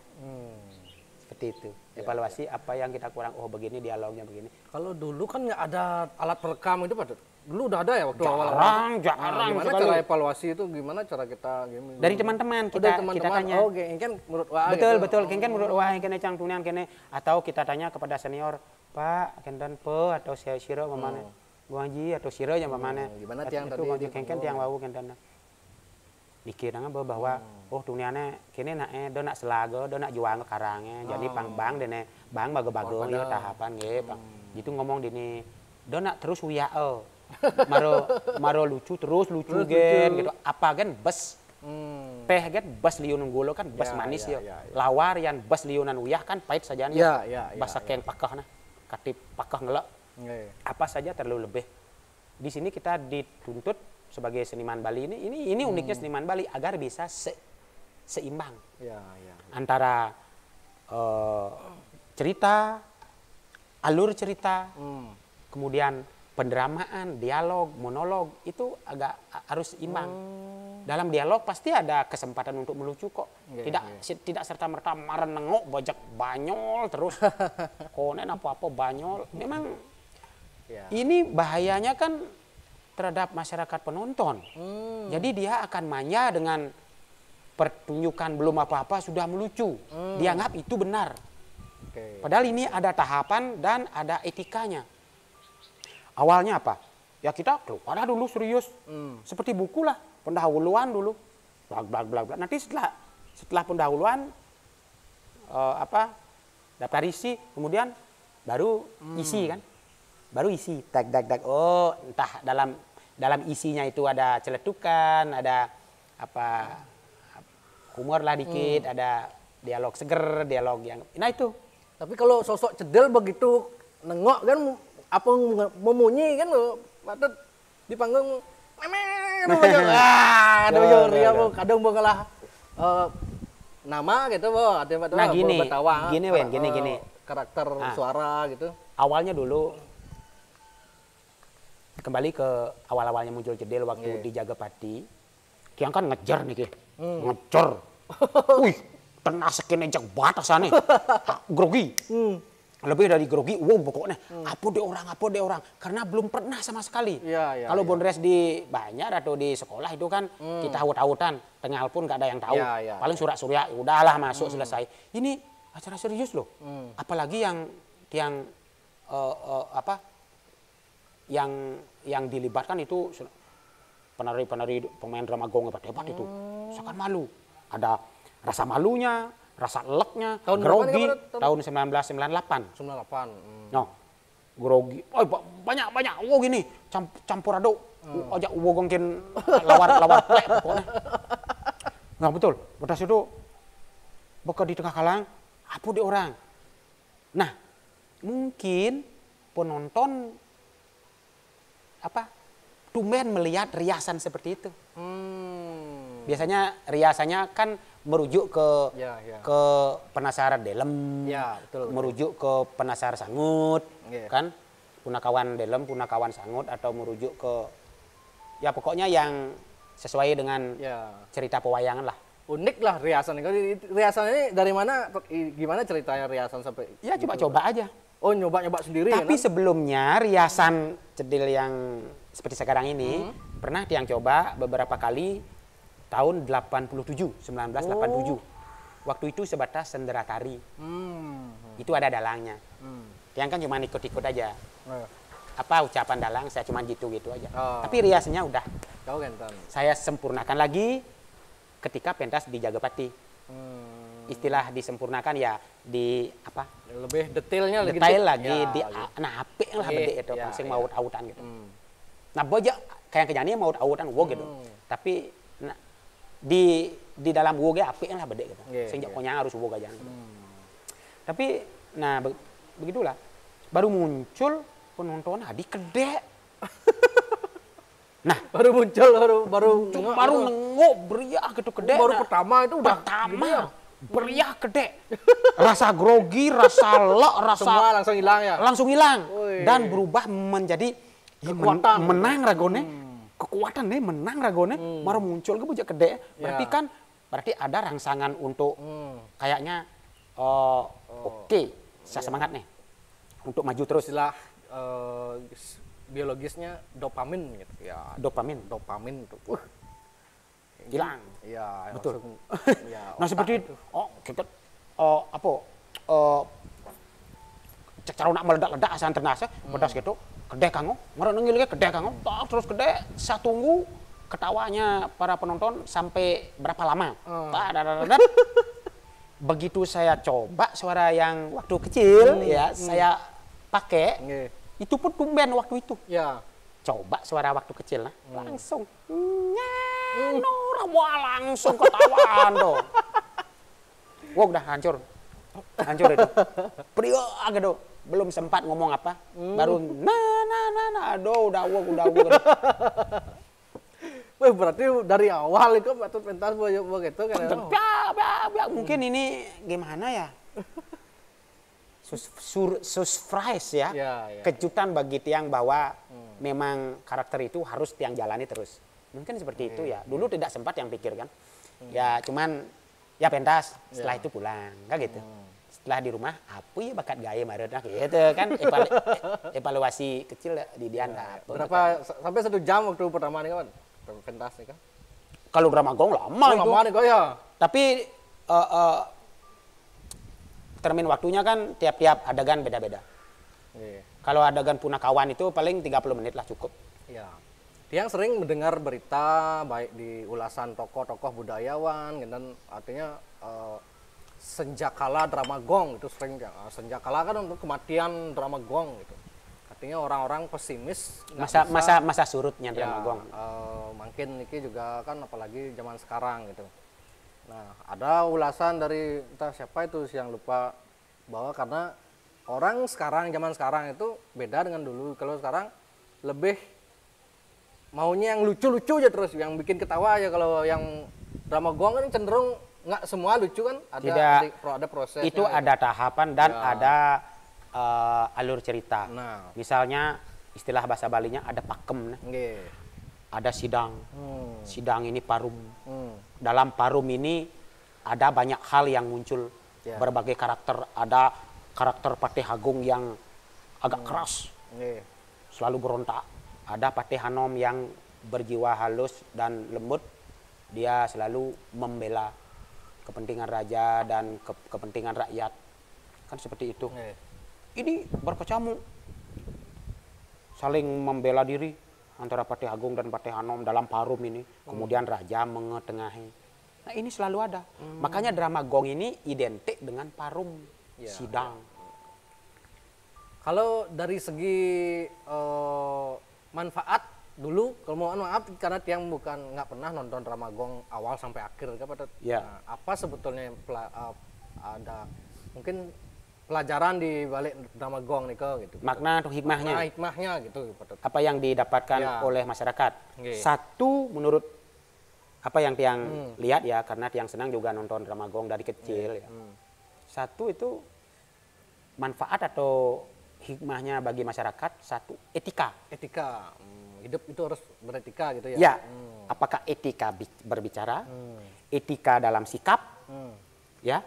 Seperti itu, evaluasi apa yang kita kurang, oh begini dialognya begini. Kalau dulu kan nggak ada alat perekam itu Pak. Dulu udah ada ya waktu awal-awal. Jarang. Gimana cara evaluasi itu? Gimana cara kita dari teman-teman kita tanya. Oh, kan menurut wah. Betul. Kan menurut wah kene cang tunian kene, atau kita tanya kepada senior, Pak, kenten pe atau siro mamane. Bu Haji atau siro yang mamane. Gimana tiang tadi? Kengken tiang wau kenten. Dikira bahwa oh tuniane kene do nak selago, do nak juang karangnya. Jadi bang dene bang bago-bago yo tahapan nggih, Bang. Gitu ngomong dini. Do nak terus wiao. Maro lucu gen gitu. Apa gen bes peh gen bes liunan gulo kan bes manis yo. Lawar yang bes liunan uyah kan pahit saja nih. Basa keng pakah nah. Katip pakah ngelak. Apa saja terlalu lebih. Di sini kita dituntut sebagai seniman Bali ini uniknya seniman Bali agar bisa seimbang. Antara cerita, alur cerita, kemudian pendramaan, dialog, monolog itu agak harus imbang. Dalam dialog pasti ada kesempatan untuk melucu kok. Tidak serta-merta marah nengok bajak banyol terus. Konen apa-apa banyol. Memang ini bahayanya kan terhadap masyarakat penonton. Jadi dia akan manja dengan pertunjukan belum apa-apa sudah melucu. Dianggap itu benar. Padahal ini ada tahapan dan ada etikanya. Awalnya apa? Ya kita keluar dulu serius. Seperti buku lah, pendahuluan dulu. Blag. Nanti setelah pendahuluan daftar isi, kemudian baru isi kan. Baru isi dag. Oh, entah dalam isinya itu ada celetukan, ada humor lah dikit, ada dialog seger, dialog yang itu. Tapi kalau sosok cedel begitu nengok kan apa memunyi kan lo patut di panggung kadang mengalah nama gitu nah gini karakter suara gitu. Awalnya dulu kembali ke awal-awalnya muncul cedel waktu di Jagapati, kian kan ngejar nih ngejar wih kena sekene jak batasane grogi lebih dari grogi, wow pokoknya apa deh orang, karena belum pernah sama sekali. Kalau Bondres di Banjar atau di sekolah itu kan kita haut-hautan, tengah pun nggak ada yang tahu, paling surat-surat, udahlah masuk selesai. Ini acara serius loh, apalagi yang yang dilibatkan itu penari-penari pemain drama gong hebat itu, sangat malu, ada rasa malunya. Rasa eleknya, tahun grogi, tahun 1998. 98. No, grogi, oh, banyak, wow gini, campur aduk, ajak uwo gongkin lawar plek pokoknya. Nah betul, betas itu, bakal di tengah kalang, apa di orang. Nah, mungkin penonton, tumben melihat riasan seperti itu. Biasanya riasannya kan merujuk ke ke penasaran delem, betul. Merujuk ke penasar sangut, kan punakawan delem, punakawan sangut, atau merujuk ke ya pokoknya yang sesuai dengan cerita pewayangan lah. Unik lah riasan. Riasan ini dari mana? Gimana ceritanya riasan sampai? Ya coba-coba aja. Oh nyoba-nyoba sendiri. Tapi sebelumnya riasan cedil yang seperti sekarang ini pernah Tiang coba beberapa kali. Tahun 1987. Waktu itu sebatas sendera tari. Itu ada dalangnya. Yang kan cuma ikut-ikut aja. Apa ucapan dalang, saya cuma gitu-gitu aja. Tapi riasnya udah. Saya sempurnakan lagi ketika pentas di Jagapati. Istilah disempurnakan ya di apa? Lebih detailnya detail lagi. Nah, apik lah bedek itu. Langsung maut-autan gitu. Nah, bojak kayak kenyani maut-autan, gitu. Tapi di dalam woge apik lah bedek gitu. Sejak pokoknya harus woge aja. Tapi nah begitulah. Baru muncul penonton di kedek. Nah, baru muncul baru nengok beriak gitu kedek. Baru pertama itu udah beriak kedek. Rasa grogi, rasa lek, rasa semua langsung hilang ya. Langsung hilang dan berubah menjadi kekuatan menang ragone. Kekuatan nih menang ragone, baru muncul ke bujak gede. Berarti ada rangsangan untuk kayaknya oke, saya semangat nih untuk maju terus. Istilah biologisnya dopamin gitu ya. Dopamin tuh. Hilang. Iya, betul. Langsung, nah seperti itu. Kita cek cara nak meledak-ledak asal ternasa, pedas gitu. Kedek kango, marah nenggil kedek kango, terus kedek saya tunggu ketawanya para penonton sampai berapa lama. Begitu saya coba suara yang waktu kecil saya pakai, itu pun tumben waktu itu. Coba suara waktu kecil langsung langsung ketawaan dong. Wah udah hancur itu. Priok gitu. Belum sempat ngomong apa, baru aduh udah. Wah berarti dari awal itu waktu pentas begitu kan? Mungkin ini gimana ya? Surprise ya. Kejutan bagi Tiang bahwa memang karakter itu harus Tiang jalani terus. Mungkin seperti itu ya. Dulu tidak sempat yang pikir kan. Ya cuman ya pentas, setelah itu pulang, kan gitu. Setelah di rumah, apa ya bakat gaya marah gitu kan, evaluasi kecil di dianda. Berapa sampai 1 jam waktu pertama nih kan, pentas nih kan? Kalau drama gong lama itu. Lama nih kok ya. Tapi termin waktunya kan tiap-tiap adegan beda-beda. Kalau adegan punakawan itu paling 30 menit lah cukup. Iya. Tiang sering mendengar berita baik di ulasan tokoh-tokoh budayawan, dan artinya senjakala drama gong itu sering senjakala kan untuk kematian drama gong gitu. Artinya orang-orang pesimis masa surutnya drama gong. Mungkin ini juga kan apalagi zaman sekarang gitu. Nah, ada ulasan dari entah siapa itu yang lupa bahwa karena orang sekarang zaman sekarang itu beda dengan dulu. Kalau sekarang lebih maunya yang lucu-lucu aja terus, yang bikin ketawa aja. Kalau yang drama gong kan cenderung nggak semua lucu kan, ada proses. Itu ada tahapan dan ada alur cerita. Nah. Misalnya istilah bahasa Balinya ada pakem, ada sidang. Sidang ini parum. Dalam parum ini ada banyak hal yang muncul, berbagai karakter. Ada karakter Patih Agung yang agak keras, Nggih. selalu berontak. Ada Patih Hanom yang berjiwa halus dan lembut, dia selalu membela kepentingan raja dan kepentingan rakyat, kan seperti itu. Nggih. Ini berkecamuk, saling membela diri antara Patih Agung dan Patih Hanom dalam parum ini. Kemudian raja mengetengahi. Nah ini selalu ada. Makanya drama gong ini identik dengan parum Ya, sidang. Kalau dari segi manfaat dulu, kalau mohon maaf karena tiang nggak pernah nonton drama gong awal sampai akhir, Ya. Nah, apa sebetulnya ada mungkin pelajaran di balik drama gong nih kok gitu. Makna atau hikmahnya. Nah, hikmahnya gitu. Apa yang didapatkan Ya. oleh masyarakat. Oke. Satu, menurut apa yang tiang lihat ya, karena tiang senang juga nonton drama gong dari kecil ya. Satu itu manfaat atau hikmahnya bagi masyarakat, satu etika. Etika, hidup itu harus beretika gitu ya. Ya, apakah etika berbicara, etika dalam sikap, ya,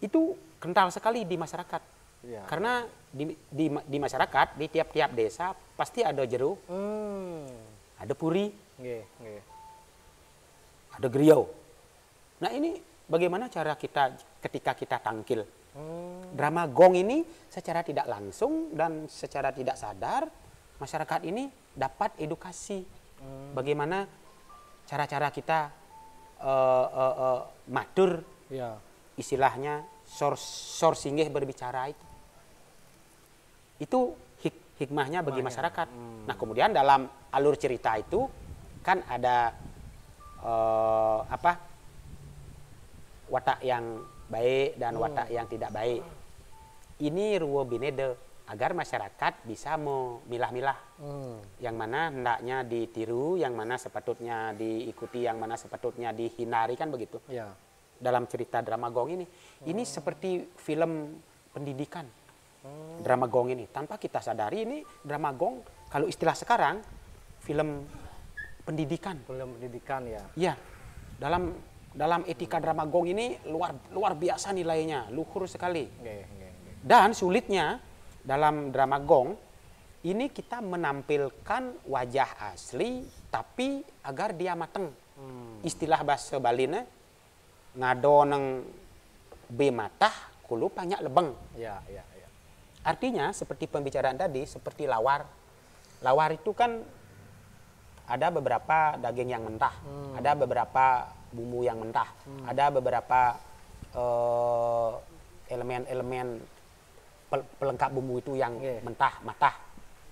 itu kental sekali di masyarakat. Ya. Karena di masyarakat, di tiap-tiap desa pasti ada jeruk, ada puri, Nggih, nggih. ada griau. Nah ini bagaimana cara kita ketika kita tangkil? Drama gong ini secara tidak langsung dan secara tidak sadar masyarakat ini dapat edukasi bagaimana cara-cara kita matur, Ya. istilahnya sor singgih berbicara itu hikmahnya bagi masyarakat. Nah kemudian dalam alur cerita itu kan ada watak yang baik dan watak yang tidak baik. Ini ruwo binede agar masyarakat bisa memilah-milah yang mana hendaknya ditiru, yang mana sepatutnya diikuti, yang mana sepatutnya dihindari, kan begitu. Ya. Dalam cerita drama gong ini seperti film pendidikan. Drama gong ini tanpa kita sadari ini drama gong, kalau istilah sekarang film pendidikan. Film pendidikan ya. Ya, dalam etika drama gong ini luar biasa nilainya, luhur sekali. Nggih, nggih, nggih. Dan sulitnya dalam drama gong ini kita menampilkan wajah asli tapi agar dia mateng. Istilah bahasa Balina ngado neng be matah kulu banyak lebeng. Ya, ya, ya. Artinya seperti pembicaraan tadi, seperti lawar. Lawar itu kan ada beberapa daging yang mentah, ada beberapa bumbu yang mentah, ada beberapa elemen-elemen pelengkap bumbu itu yang mentah, matah.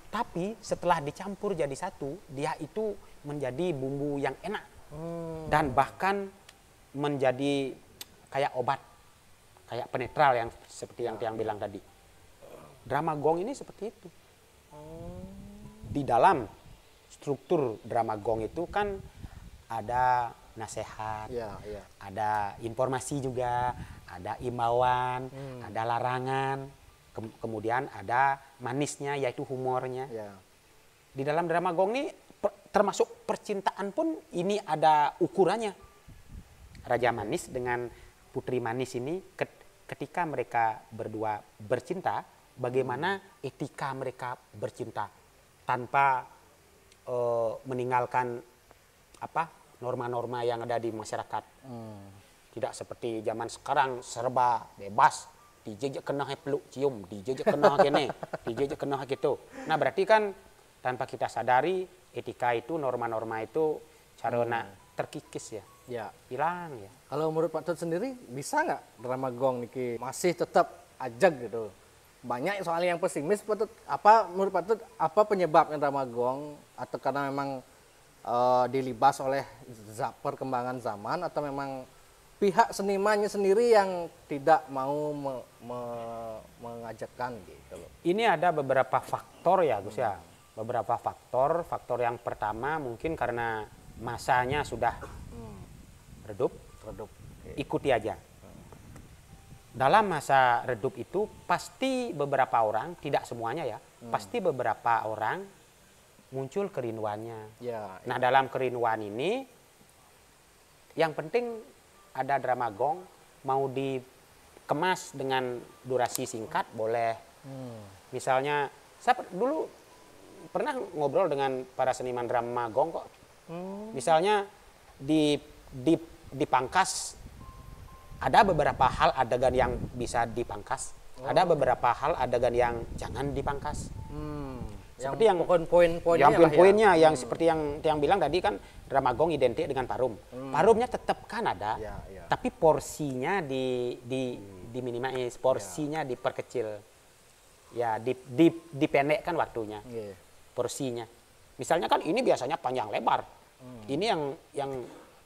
Tapi setelah dicampur jadi satu, dia itu menjadi bumbu yang enak. Dan bahkan menjadi kayak obat, kayak penetral yang seperti yang Tiang bilang tadi. Drama gong ini seperti itu. Di dalam struktur drama gong itu kan ada nasihat, Ya, ya. ada informasi juga, ada imbauan, ada larangan, kemudian ada manisnya yaitu humornya. Ya. Di dalam drama gong ini termasuk percintaan pun ini ada ukurannya. Raja Manis dengan Putri Manis ini ketika mereka berdua bercinta, bagaimana etika mereka bercinta tanpa meninggalkan norma-norma yang ada di masyarakat. Tidak seperti zaman sekarang serba bebas, dijejak kena peluk cium, dijejak kena kene, dijejak kena gitu. Nah berarti kan tanpa kita sadari etika itu, norma-norma itu caranya terkikis ya. Ya. Hilang ya. Kalau menurut Pak Tut sendiri bisa nggak drama gong niki masih tetap ajak gitu? Banyak soalnya yang pesimis, Pak Tut. Apa menurut Pak Tut apa penyebabnya drama gong? Atau karena memang dilibas oleh perkembangan zaman, atau memang pihak senimannya sendiri yang tidak mau mengajakkan gitu loh? Ini ada beberapa faktor ya Gus ya. Beberapa faktor. Faktor yang pertama mungkin karena masanya sudah redup. Ikuti aja. Dalam masa redup itu pasti beberapa orang, tidak semuanya ya, pasti beberapa orang muncul kerinduannya. Ya. Nah dalam kerinduan ini yang penting ada drama gong mau kemas dengan durasi singkat boleh. Misalnya saya dulu pernah ngobrol dengan para seniman drama gong kok. Misalnya dipangkas, ada beberapa hal adegan yang bisa dipangkas, ada beberapa hal adegan yang jangan dipangkas. Seperti yang poin-poinnya yang seperti yang bilang tadi kan drama gong identik dengan parum. Parumnya tetap kan ada, tapi porsinya diminimais, porsinya diperkecil. Ya, dipendekkan waktunya. Porsinya. Misalnya kan ini biasanya panjang lebar. Ini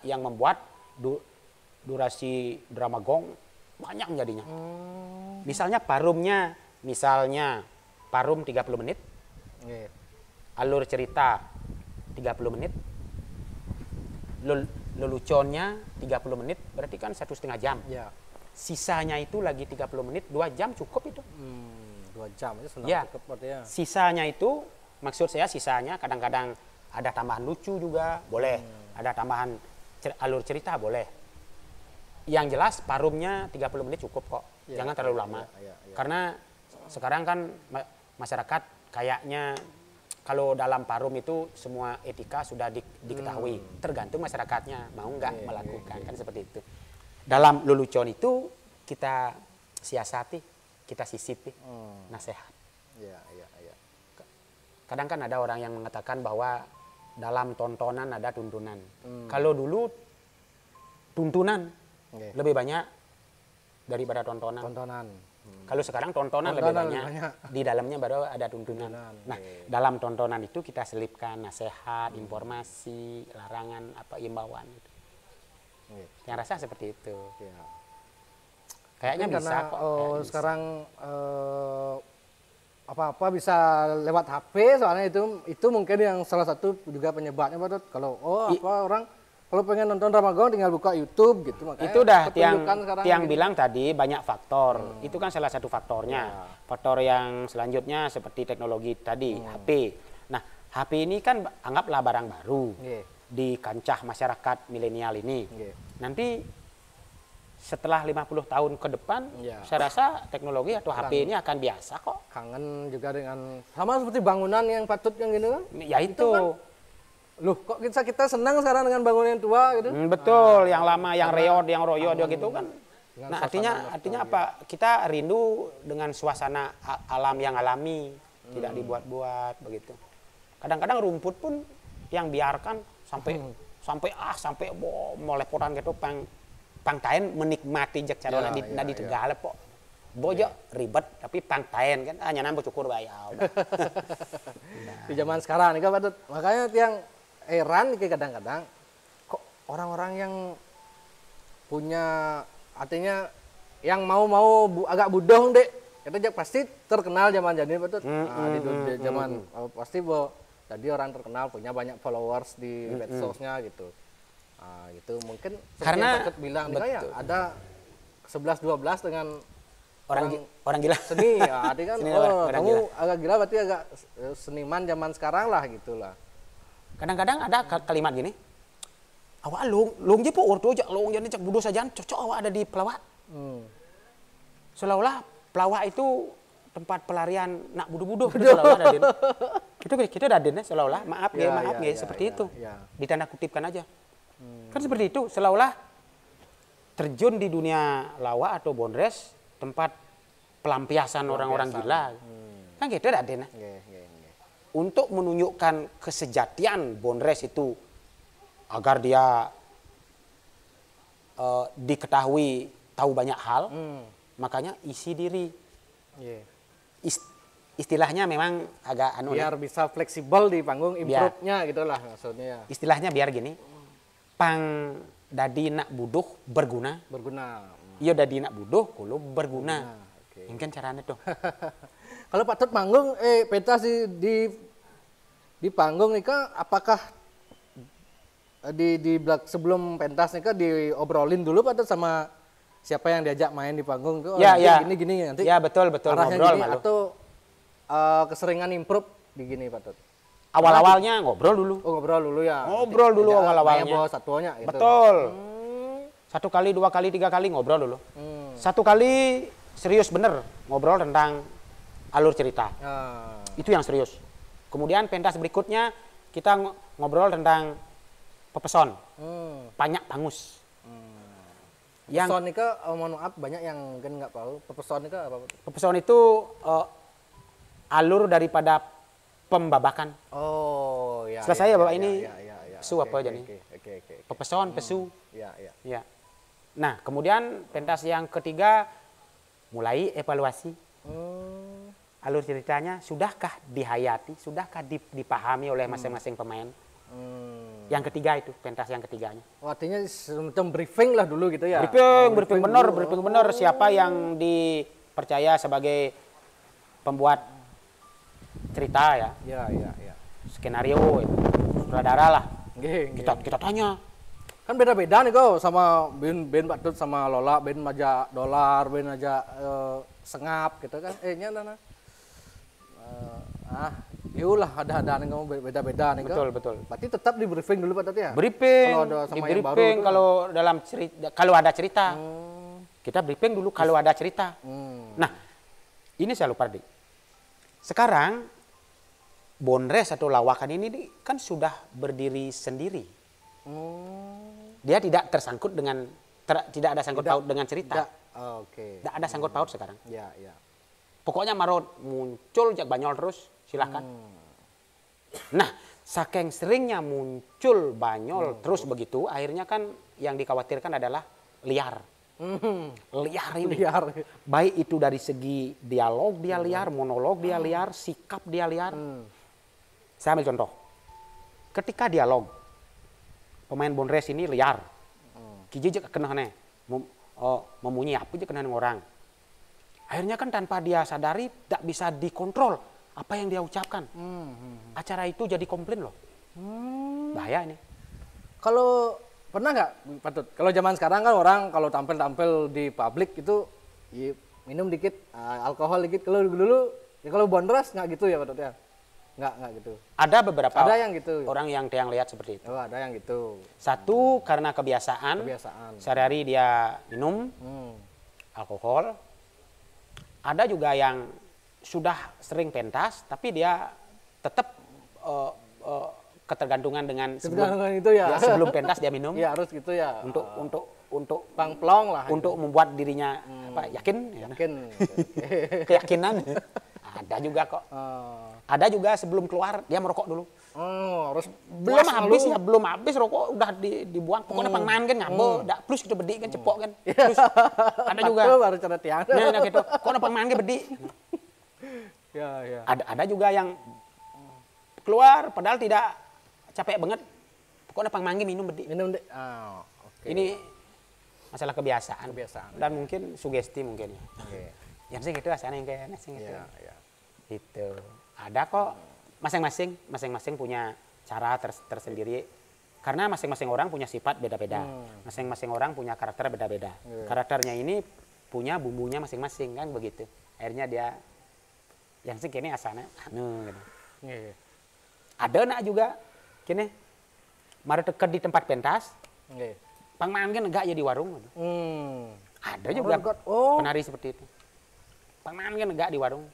yang membuat durasi drama gong banyak jadinya. Misalnya parum 30 menit. Alur cerita 30 menit. Leluconnya 30 menit, berarti kan 1,5 jam. Sisanya itu lagi 30 menit, 2 jam cukup itu. 2 jam itu senang cukup artinya. Sisanya itu, maksud saya sisanya kadang-kadang ada tambahan lucu juga, boleh. Ada tambahan alur cerita, boleh. Yang jelas parumnya 30 menit cukup kok. Jangan terlalu lama. Karena sekarang kan masyarakat kayaknya kalau dalam parum itu semua etika sudah diketahui. Tergantung masyarakatnya mau nggak melakukan, kan seperti itu. Dalam lelucon itu kita siasati, kita sisipi nasihat. Kadang kan ada orang yang mengatakan bahwa dalam tontonan ada tuntunan. Kalau dulu tuntunan lebih banyak daripada tontonan. Kalau sekarang tontonan lebih banyak. Di dalamnya baru ada tuntunan. Nah, dalam tontonan itu kita selipkan nasihat, informasi, larangan, imbauan. Yang rasa seperti itu. Kayaknya bisa kok. Sekarang apa-apa bisa lewat HP, soalnya itu mungkin yang salah satu juga penyebabnya, Pak. Kalau orang kalau pengen nonton drama gong tinggal buka YouTube gitu. Makanya itu dah yang bilang tadi banyak faktor. Itu kan salah satu faktornya. Faktor yang selanjutnya seperti teknologi tadi, HP. Nah, HP ini kan anggaplah barang baru di kancah masyarakat milenial ini. Nanti setelah 50 tahun ke depan, saya rasa teknologi atau HP ini akan biasa kok. Kangen juga dengan sama seperti bangunan yang patut yang gitu kan? Ya itu. Loh, kok kita senang sekarang dengan bangunan yang tua gitu? Betul, yang lama, yang reot, yang royo gitu kan. Nah, artinya apa? Kita rindu dengan suasana alam yang alami, tidak dibuat-buat begitu. Kadang-kadang rumput pun yang biarkan sampai melepotan gitu pangtaen menikmati jak cara di Tegal po. Bojok ribet tapi pangtaen kan hanya nambah cukur bayar. Di zaman sekarang nih kan, makanya tiang heran kadang-kadang kok orang-orang yang punya artinya yang mau agak bodoh dek kita pasti terkenal zaman jadi betul di zaman pasti jadi orang terkenal punya banyak followers di medsosnya gitu. Gitu mungkin karena bilang nih ya ada 11-12 dengan orang gila seni ya, artinya kan kamu gila. Agak gila berarti agak seniman zaman sekarang lah gitulah. Kadang-kadang ada kalimat gini, awak long je po orto jak long jadi cak budo saja cocok awak ada di pelawak. Seolah-olah pelawak itu tempat pelarian nak budo-budo seolah-olah Raden. Kita Raden seolah-olah maaf seperti itu. Ditanda kutipkan aja. Kan seperti itu, seolah-olah terjun di dunia lawak atau bondres tempat pelampiasan orang-orang gila. Kan gitu Raden. Untuk menunjukkan kesejatian bondres itu agar dia diketahui tahu banyak hal, makanya isi diri. Istilahnya memang agak biar bisa fleksibel di panggung, improve-nya gitulah maksudnya. Istilahnya biar gini, pang dadi nak buduh berguna. Iya dadi nak buduh kulo berguna. Mungkin caranya tuh. Kalau patut manggung, pentas di panggung nih kak, apakah sebelum pentas nih kak diobrolin dulu patut sama siapa yang diajak main di panggung tuh? Gini nanti. Ya betul ngobrol malu. Atau keseringan improve di gini patut. Awal-awalnya ngobrol dulu. Ngobrol dulu ya. Ngobrol dulu awal-awalnya. Bawa satuannya gitu. Betul. 1 kali, 2 kali, 3 kali ngobrol dulu. Satu kali serius bener ngobrol tentang alur cerita. Itu yang serius. Kemudian pentas berikutnya kita ngobrol tentang pepeson. Banyak pangus. Yang Pepeson itu, mohon maaf, banyak yang kan nggak tahu. Pepeson itu apa? pepeson itu alur daripada pembabakan. Oh, ya. Selesai ya, Bapak, ini ya. pesu apa jadi? Oke. Pepeson, pesu. Ya. Ya. Nah, kemudian pentas yang ketiga mulai evaluasi. Alur ceritanya sudahkah dihayati, sudahkah dipahami oleh masing-masing pemain? Yang ketiga itu, pentas yang ketiganya. Oh, artinya semacam briefing lah dulu gitu ya? Briefing benar siapa yang dipercaya sebagai pembuat cerita ya. Iya. Skenario itu, sutradara lah. Nggih. Kita tanya. Kan beda-beda nih kok sama Ben Pak Tut sama Lola, Ben Maja Dolar, Ben aja Sengap gitu kan. Nyana. Yulah ada nih kamu beda-beda nih kan. Betul. Berarti tetap di briefing dulu Pak Tut ya? Briefing, kalau ada sama yang baru briefing itu. kalau dalam cerita, kalau ada cerita. Kita briefing dulu kalau ada cerita. Nah, ini saya lupa nih. Sekarang Bonres atau lawakan ini kan sudah berdiri sendiri. Dia tidak tersangkut dengan tidak ada sangkut paut dengan cerita. Oke. Tidak ada sangkut paut sekarang. Ya. Pokoknya marot muncul jak banyol terus, silahkan. Nah, saking seringnya muncul banyol terus begitu, akhirnya kan yang dikhawatirkan adalah liar. Liar ini. Liar. Baik itu dari segi dialog dia liar, monolog dia liar, sikap dia liar. Saya ambil contoh. Ketika dialog, pemain Bonres ini liar. Kijijek kena memunyi apa aja kena orang. Akhirnya kan tanpa dia sadari tak bisa dikontrol apa yang dia ucapkan. Acara itu jadi komplain loh. Bahaya ini. Kalau pernah nggak Patut? Kalau zaman sekarang kan orang kalau tampil di publik itu minum dikit, alkohol dikit. Kalau dulu ya kalau Bonres nggak gitu ya Patut ya? Nggak gitu. Ada beberapa Ada yang gitu. orang yang lihat seperti itu. Oh, ada yang gitu. Satu karena kebiasaan. Sehari-hari dia minum alkohol. Ada juga yang sudah sering pentas, tapi dia tetap ketergantungan dengan itu ya. Sebelum pentas dia minum. Iya harus gitu ya. Untuk pangplong lah. Untuk membuat dirinya yakin. Keyakinan. Ada juga kok. Ada juga sebelum keluar dia merokok dulu. Harus belum habis rokok udah dibuang. Pokoknya pangman kan ngabo, dak plus kita bedik kan cepok kan. Plus. Ada juga. Baru cara tiang. Nah gitu. Kok pangman ke bedik. Ya. Ada juga yang keluar padahal tidak capek banget. Pokoknya pangman minum bedik. Okay. Ini masalah kebiasaan. Dan mungkin sugesti mungkin ya. Okay. Yang sih gitu asalnya yang kayak nasi gitu. Ya. Itu ada kok masing-masing punya cara tersendiri karena masing-masing orang punya sifat beda-beda, masing-masing orang punya karakter beda-beda. Karakternya ini punya bumbunya masing-masing kan begitu. Akhirnya dia yang sih kini asalnya gitu. Ada nak juga kini mari dekat di tempat pentas, pangman kan enggak ya di warung. Ada juga penari seperti itu. Pangman kan enggak di warung.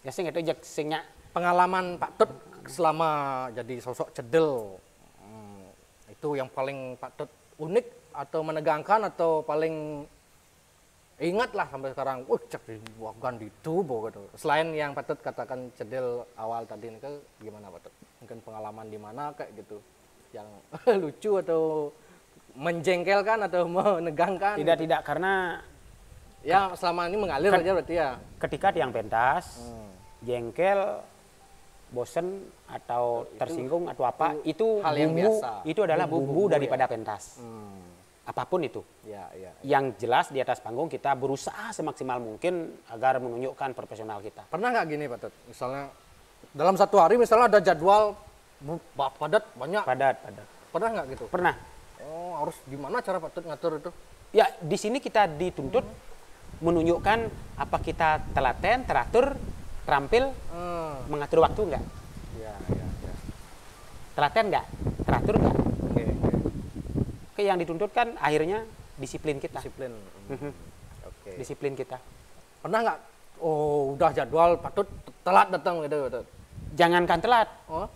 Ya sing itu singnya pengalaman Pak Tut selama jadi sosok cedel itu yang paling Pak Tut unik atau menegangkan atau paling ingat lah sampai sekarang. Cek bukan itu gitu. Selain yang Pak Tut katakan cedel awal tadi ini gimana Pak Tut? Mungkin pengalaman di mana kayak gitu yang lucu atau menjengkelkan atau menegangkan? Tidak karena ya selama ini mengalir aja berarti ya. Ketika tiang pentas jengkel, bosen atau tersinggung atau apa itu hal yang bumbu biasa. Itu adalah bumbu daripada pentas. Apapun itu. Ya. Yang jelas di atas panggung kita berusaha semaksimal mungkin agar menunjukkan profesional kita. Pernah nggak gini Pak Tut? Misalnya dalam satu hari misalnya ada jadwal padat banyak. Padat. Pernah nggak gitu? Pernah. Harus gimana cara Pak Tut ngatur itu? Ya di sini kita dituntut menunjukkan apa kita telaten, teratur, terampil, mengatur waktu enggak? Ya. Telaten enggak? Teratur enggak? Oke, yang dituntut kan akhirnya disiplin kita. Disiplin. disiplin kita. Pernah nggak? Oh, udah jadwal patut telat datang gitu. Patut. Jangankan telat, Oh,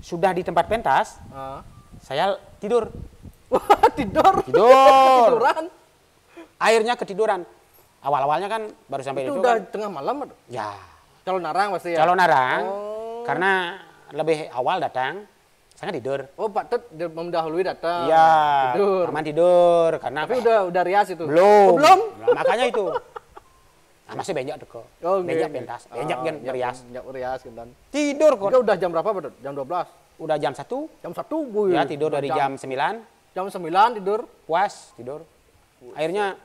sudah di tempat pentas, ah. saya tidur. Wah, tidur. Tidur. Tiduran. Akhirnya ketiduran. Awal-awalnya kan baru sampai Itu itu udah kan, tengah malam, Patut. ya Calon narang pasti ya. calon narang, Oh. karena lebih awal datang, saya tidur. Oh, patut mendahului datang. Iya, Tidur. aman tidur karena Tapi udah rias itu. belum. Oh, belum? Nah, makanya itu. Nah, masih benjak deko. Oh, benjak nggih. pentas, benjak gen rias. Benjak rias gitu. Tidur kok. Itu udah jam berapa, Patut? Jam 12. Udah jam 1, Jam 1, Bu. ya tidur dari jam 9, Jam 9 tidur. puas tidur. Akhirnya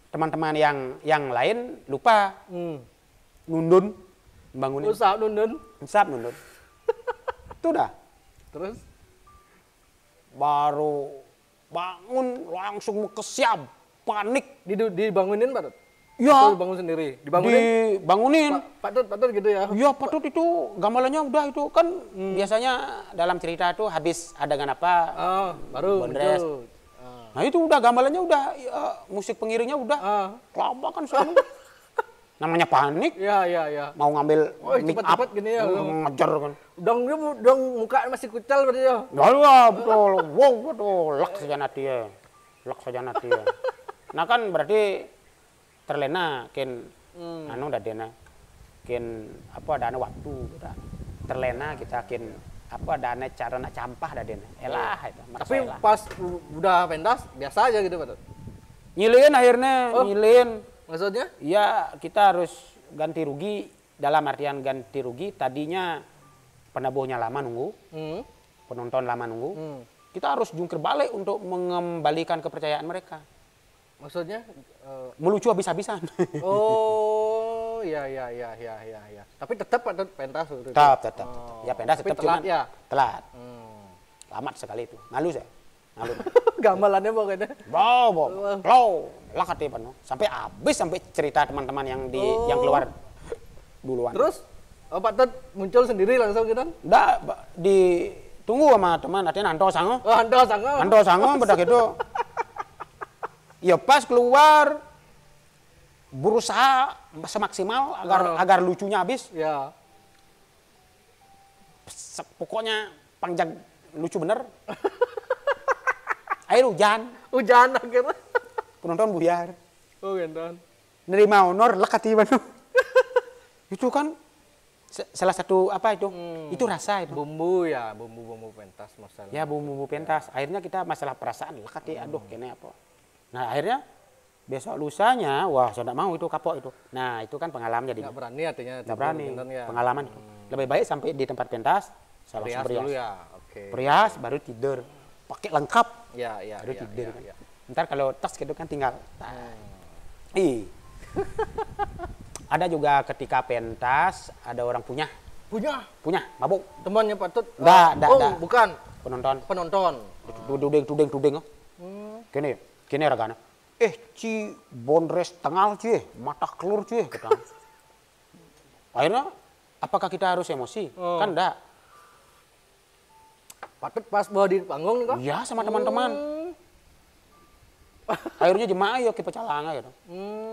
teman-teman yang lain lupa nundun bangunin. Usah nundun. Sap nundun. Itu dah. Terus Baru bangun langsung kesiap, panik. dibangunin, Patut? Ya, Atau bangun sendiri? Dibangunin? dibangunin. Patut gitu ya. Ya patut itu gamelannya udah itu kan biasanya dalam cerita itu habis adegan apa Ah, baru Bondres. muncul. Ah. Nah itu udah gamelannya udah ya, musik pengiringnya udah Ah. lama kan soalnya. Namanya panik Ya, ya, ya. mau ngambil Oh, mic up cepet-cepet gini ya. ngejar kan. Dong muka masih kucel berarti ya. Ya betul, wow betul, lak saja nanti ya, lak saja nanti ya. Nah kan berarti terlena ken anu dadena ken apa dana waktu kita terlena kita ken apa dana cara nak campah dadena elah itu Tapi pas udah pentas biasa aja gitu, Patut. nyilin akhirnya nyilin Maksudnya? ya kita harus ganti rugi dalam artian ganti rugi tadinya penabuhnya lama nunggu Hmm. penonton lama nunggu kita harus jungkir balik untuk mengembalikan kepercayaan mereka. Maksudnya? Melucu habis-habisan. Oh, ya. Tapi tetap ada pentas waktu itu. tetap. Oh. Ya pentas Tapi tetap telat cuman ya? telat. Hmm. Lamat sekali itu. Malu saya. Malu. Gamelannya pokoknya. Blow. Lah katanya penuh. Sampai habis sampai cerita teman-teman yang yang keluar duluan. Terus Patut muncul sendiri langsung gitu? Nggak, ditunggu sama teman, artinya Anto Sango. Oh, Anda sangat. Anto Sango bedak itu. Ya pas keluar berusaha semaksimal agar lucunya habis. Ya. Pokoknya panjang lucu bener. Air hujan, Hujan akhirnya. penonton buyar. Oh, gendon. Nerima honor lekati banu. Itu kan salah satu apa itu? Itu rasa itu. Bumbu pentas masalah. Ya bumbu pentas. Akhirnya kita masalah perasaan lekati aduh kene apa. Nah, akhirnya besok lusanya wah saya tidak mau itu kapok itu. Nah, itu kan pengalaman jadi. Nggak berani artinya. Nggak berani. Gendon ya. Pengalaman itu. Lebih baik sampai di tempat pentas saya Rias langsung dulu ya. Oke. Perias baru tidur. Pakai lengkap. Ya. Baru tidur. Ya. Ntar kalau tas gitu kan tinggal. Ih. Ada juga ketika pentas ada orang punya mabuk Temannya Patut. Nggak. Bukan. penonton. Tudeng. Kene ragana. Ci bondres tengah cie, mata kelur cie kata. Akhirnya apakah kita harus emosi? Kan enggak. Patut pas bawa di panggung nih kok. Iya sama teman-teman. Akhirnya jemaah yuk ke pecalanga gitu.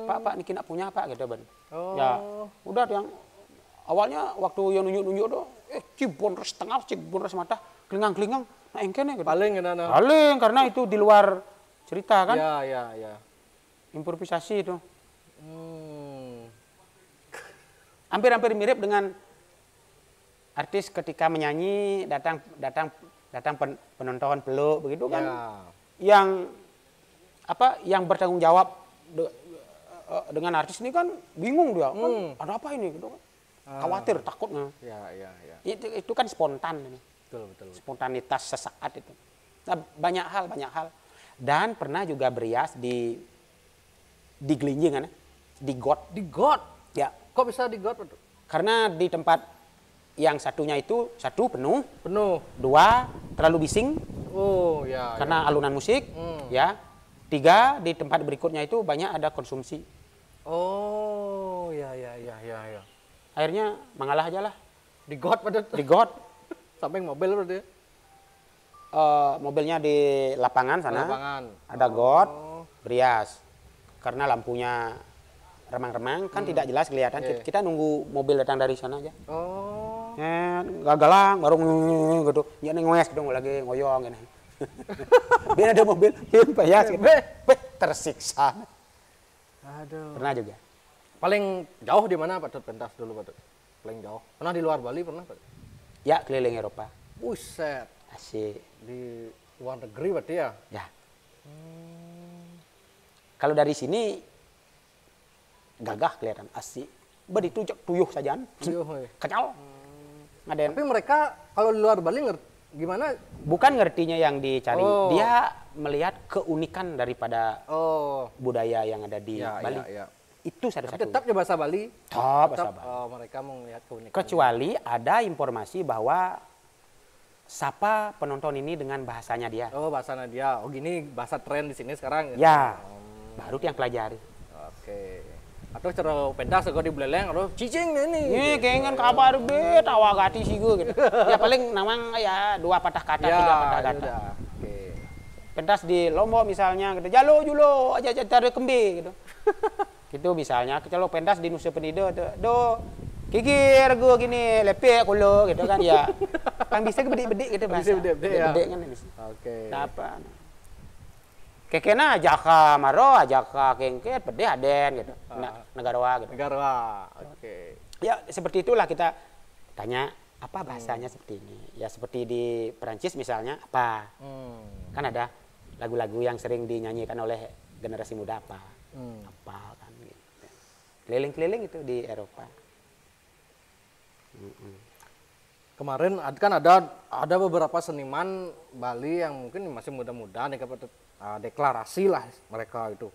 Pak, niki nak punya pak gitu ban. Ya, udah yang awalnya waktu yang nunjuk-nunjuk tuh, ci bondres tengah, ci bondres mata, kelingang-kelingang, nah engkene gitu. Paling gitu. Paling karena itu di luar cerita kan. Ya. Improvisasi itu. Hampir-hampir mirip dengan artis ketika menyanyi datang penonton peluk begitu kan. Yang bertanggung jawab dengan artis ini kan bingung dia kan ada apa ini gitu kan. Khawatir takutnya. Ya. Itu kan spontan ini. Betul. Spontanitas sesaat itu. Nah, banyak hal. Dan pernah juga berias di Gelinjing kan, di got. Di got. Ya. Kok bisa di got, Patut? Karena di tempat yang satunya itu satu penuh, dua terlalu bising. Oh, ya. Karena alunan musik, ya. Tiga di tempat berikutnya itu banyak ada konsumsi. Oh, ya. Akhirnya mengalah aja lah. Di got, Patut. Di got. Samping mobil berarti. Mobilnya di lapangan sana. Lapangan. Ada got, berias. karena lampunya remang-remang kan tidak jelas kelihatan. Kita nunggu mobil datang dari sana aja. Oh. Gagalang baru gitu. Ya ngoes dong lagi ngoyong gitu. Biar ada mobil, payah sih. Tersiksa. Aduh. Pernah juga. Paling jauh di mana Pak Tut pentas dulu Pak Tut? Paling jauh. Pernah di luar Bali pernah Pak Tut? Ya keliling Eropa. Buset. Asik. Di luar negeri berarti ya? Ya. Kalau dari sini gagah kelihatan asik. Bedi tuyuh saja. Kacau. Ngaden. Tapi mereka kalau di luar Bali gimana? Bukan ngertinya yang dicari. Dia melihat keunikan daripada budaya yang ada di Bali. Ya. Itu salah satu. Tetap bahasa Bali. Bahasa Bali. Mereka mau melihat keunikan. Kecuali ada informasi bahwa sapa penonton ini dengan bahasanya dia. Oh, bahasanya dia. Oh, gini bahasa tren di sini sekarang. Ya. Baru yang pelajari. Oke. Atau cara pentas kalau di Beleleng atau cicing ini. Kengen kabar be tawa gati sih gue gitu. Ya paling namang ya 2 patah kata, 3 patah kata. Oke. Pentas di Lombok misalnya gitu. Jalo julo aja cari kembe gitu. Gitu misalnya kalau pentas di Nusa Penida do kikir gue gini lepek kulo gitu kan ya. Kan bisa bedik-bedik gitu bahasa. Bisa bedik ya. Bedik kan bisa. Oke. Apa? Kekena ajaka maro, ajaka kengket, pedih aden gitu. Negarawa gitu. Negarawa. Oke. Ya seperti itulah kita tanya apa bahasanya seperti ini. Ya seperti di Perancis misalnya apa. Kan ada lagu-lagu yang sering dinyanyikan oleh generasi muda apa. Apa kan gitu. Keliling-keliling itu di Eropa. Kemarin kan ada beberapa seniman Bali yang mungkin masih muda-muda nih deklarasi lah mereka itu.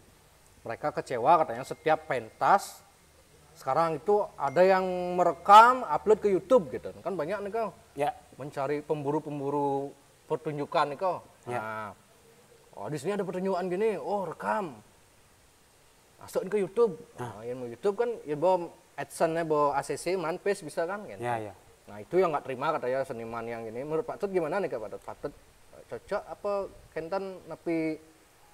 Mereka kecewa katanya setiap pentas sekarang itu ada yang merekam upload ke YouTube gitu. Kan banyak nih kau. Ya. Mencari pemburu-pemburu pertunjukan nih kau. Ya. Nah, oh di sini ada pertunjukan gini, oh rekam. Masukin ke YouTube. Nah, yang YouTube kan ya bawa AdSense-nya bawa ACC, Manpace bisa kan gitu. Ya, ya. Nah, itu yang nggak terima katanya seniman yang ini. Menurut Pak Tut gimana nih Kak Pak Tut? Pak Tut cocok apa kentan tapi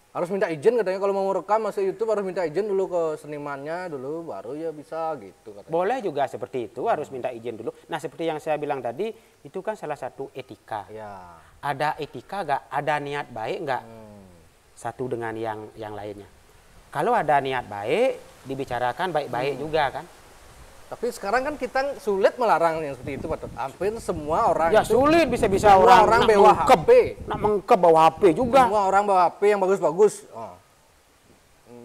harus minta izin katanya kalau mau rekam masuk YouTube harus minta izin dulu ke senimannya dulu baru ya bisa gitu katanya. Boleh juga seperti itu, harus minta izin dulu. Nah, seperti yang saya bilang tadi, itu kan salah satu etika. Ya. Ada etika nggak? Ada niat baik nggak? Satu dengan yang lainnya. Kalau ada niat baik, dibicarakan baik-baik juga kan? Tapi sekarang kan kita sulit melarang yang seperti itu Pak Tut. Hampir semua orang Ya itu, sulit bisa-bisa semua orang bawa HP. Nak mengkep bawa HP juga. Semua orang bawa HP yang bagus-bagus.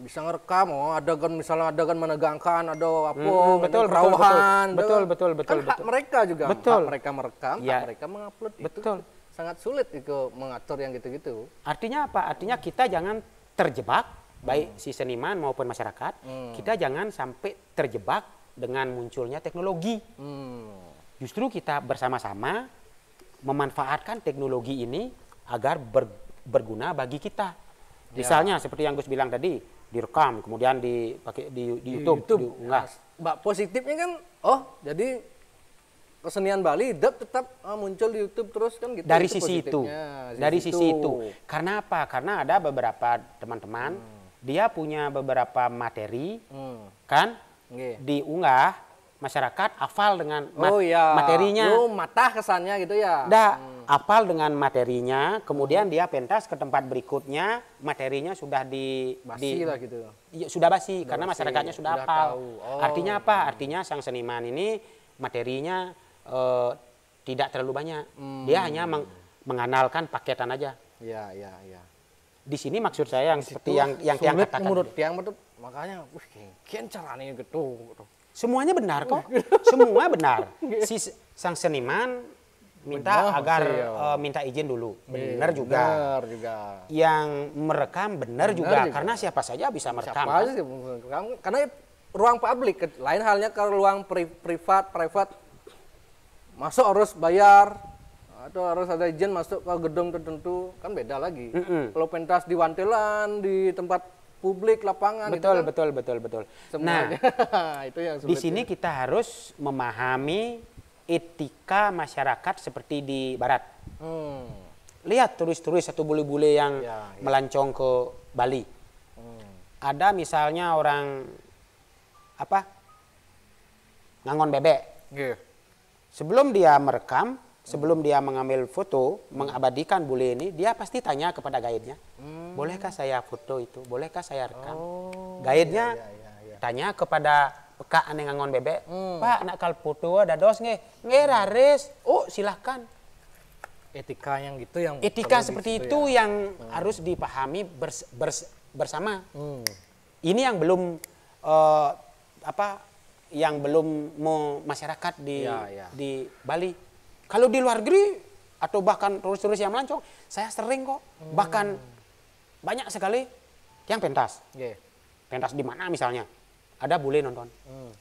Bisa ngerekam, adegan misalnya adegan menegangkan, ada apa, betul, kerauhan. betul. Kan hak mereka juga, Betul. hak mereka merekam, Ya. hak mereka mengupload. Betul. Itu sangat sulit itu mengatur yang gitu-gitu. Artinya apa? Artinya kita jangan terjebak, baik si seniman maupun masyarakat, kita jangan sampai terjebak dengan munculnya teknologi. Justru kita bersama-sama memanfaatkan teknologi ini agar berguna bagi kita. Misalnya seperti yang Gus bilang tadi, direkam, kemudian dipakai di YouTube. Diunggah. Mbak positifnya kan, jadi kesenian Bali tetap muncul di YouTube terus kan gitu. Dari sisi itu, dari sisi itu. Karena apa? Karena ada beberapa teman-teman, dia punya beberapa materi, kan? Diunggah, masyarakat hafal dengan materinya. Matah kesannya gitu ya. Hafal dengan materinya, kemudian dia pentas ke tempat berikutnya, materinya sudah basi lah gitu. Ya, sudah basi karena masyarakatnya sudah hafal. Artinya apa? Artinya sang seniman ini materinya tidak terlalu banyak. Dia hanya menganalkan paketan aja. Iya. Di sini maksud saya yang seperti yang tiang katakan. Menurut tiang makanya, kian caranya gitu. Semuanya benar kok, semua benar. Si sang seniman minta agar minta izin dulu, benar juga. Benar juga. Yang merekam benar juga, karena siapa saja bisa merekam. Siapa aja merekam, karena ruang publik. Lain halnya kalau ruang private masuk harus bayar. Atau harus ada izin masuk ke gedung tertentu, kan beda lagi. Kalau pentas di wantelan, di tempat publik, lapangan. Betul. Semuanya. Nah, itu yang di sini kita harus memahami etika masyarakat seperti di Barat. Lihat turis-turis atau bule-bule yang melancong ke Bali. ada misalnya orang apa ngangon bebek. Nggih. Sebelum dia merekam, sebelum dia mengambil foto, mengabadikan bule ini, dia pasti tanya kepada guide-nya, bolehkah saya foto itu, bolehkah saya rekam? Guide-nya tanya kepada peka ane ngangon bebek, Pak nak kal foto ada dos nge raris, oh silahkan. Etika yang gitu yang Etika perlu seperti di situ itu ya. yang harus dipahami bersama. Ini yang belum yang belum mau masyarakat di Bali. Kalau di luar negeri atau bahkan turis-turis yang melancong, saya sering kok. Bahkan banyak sekali yang pentas. Pentas di mana misalnya? Ada bule nonton.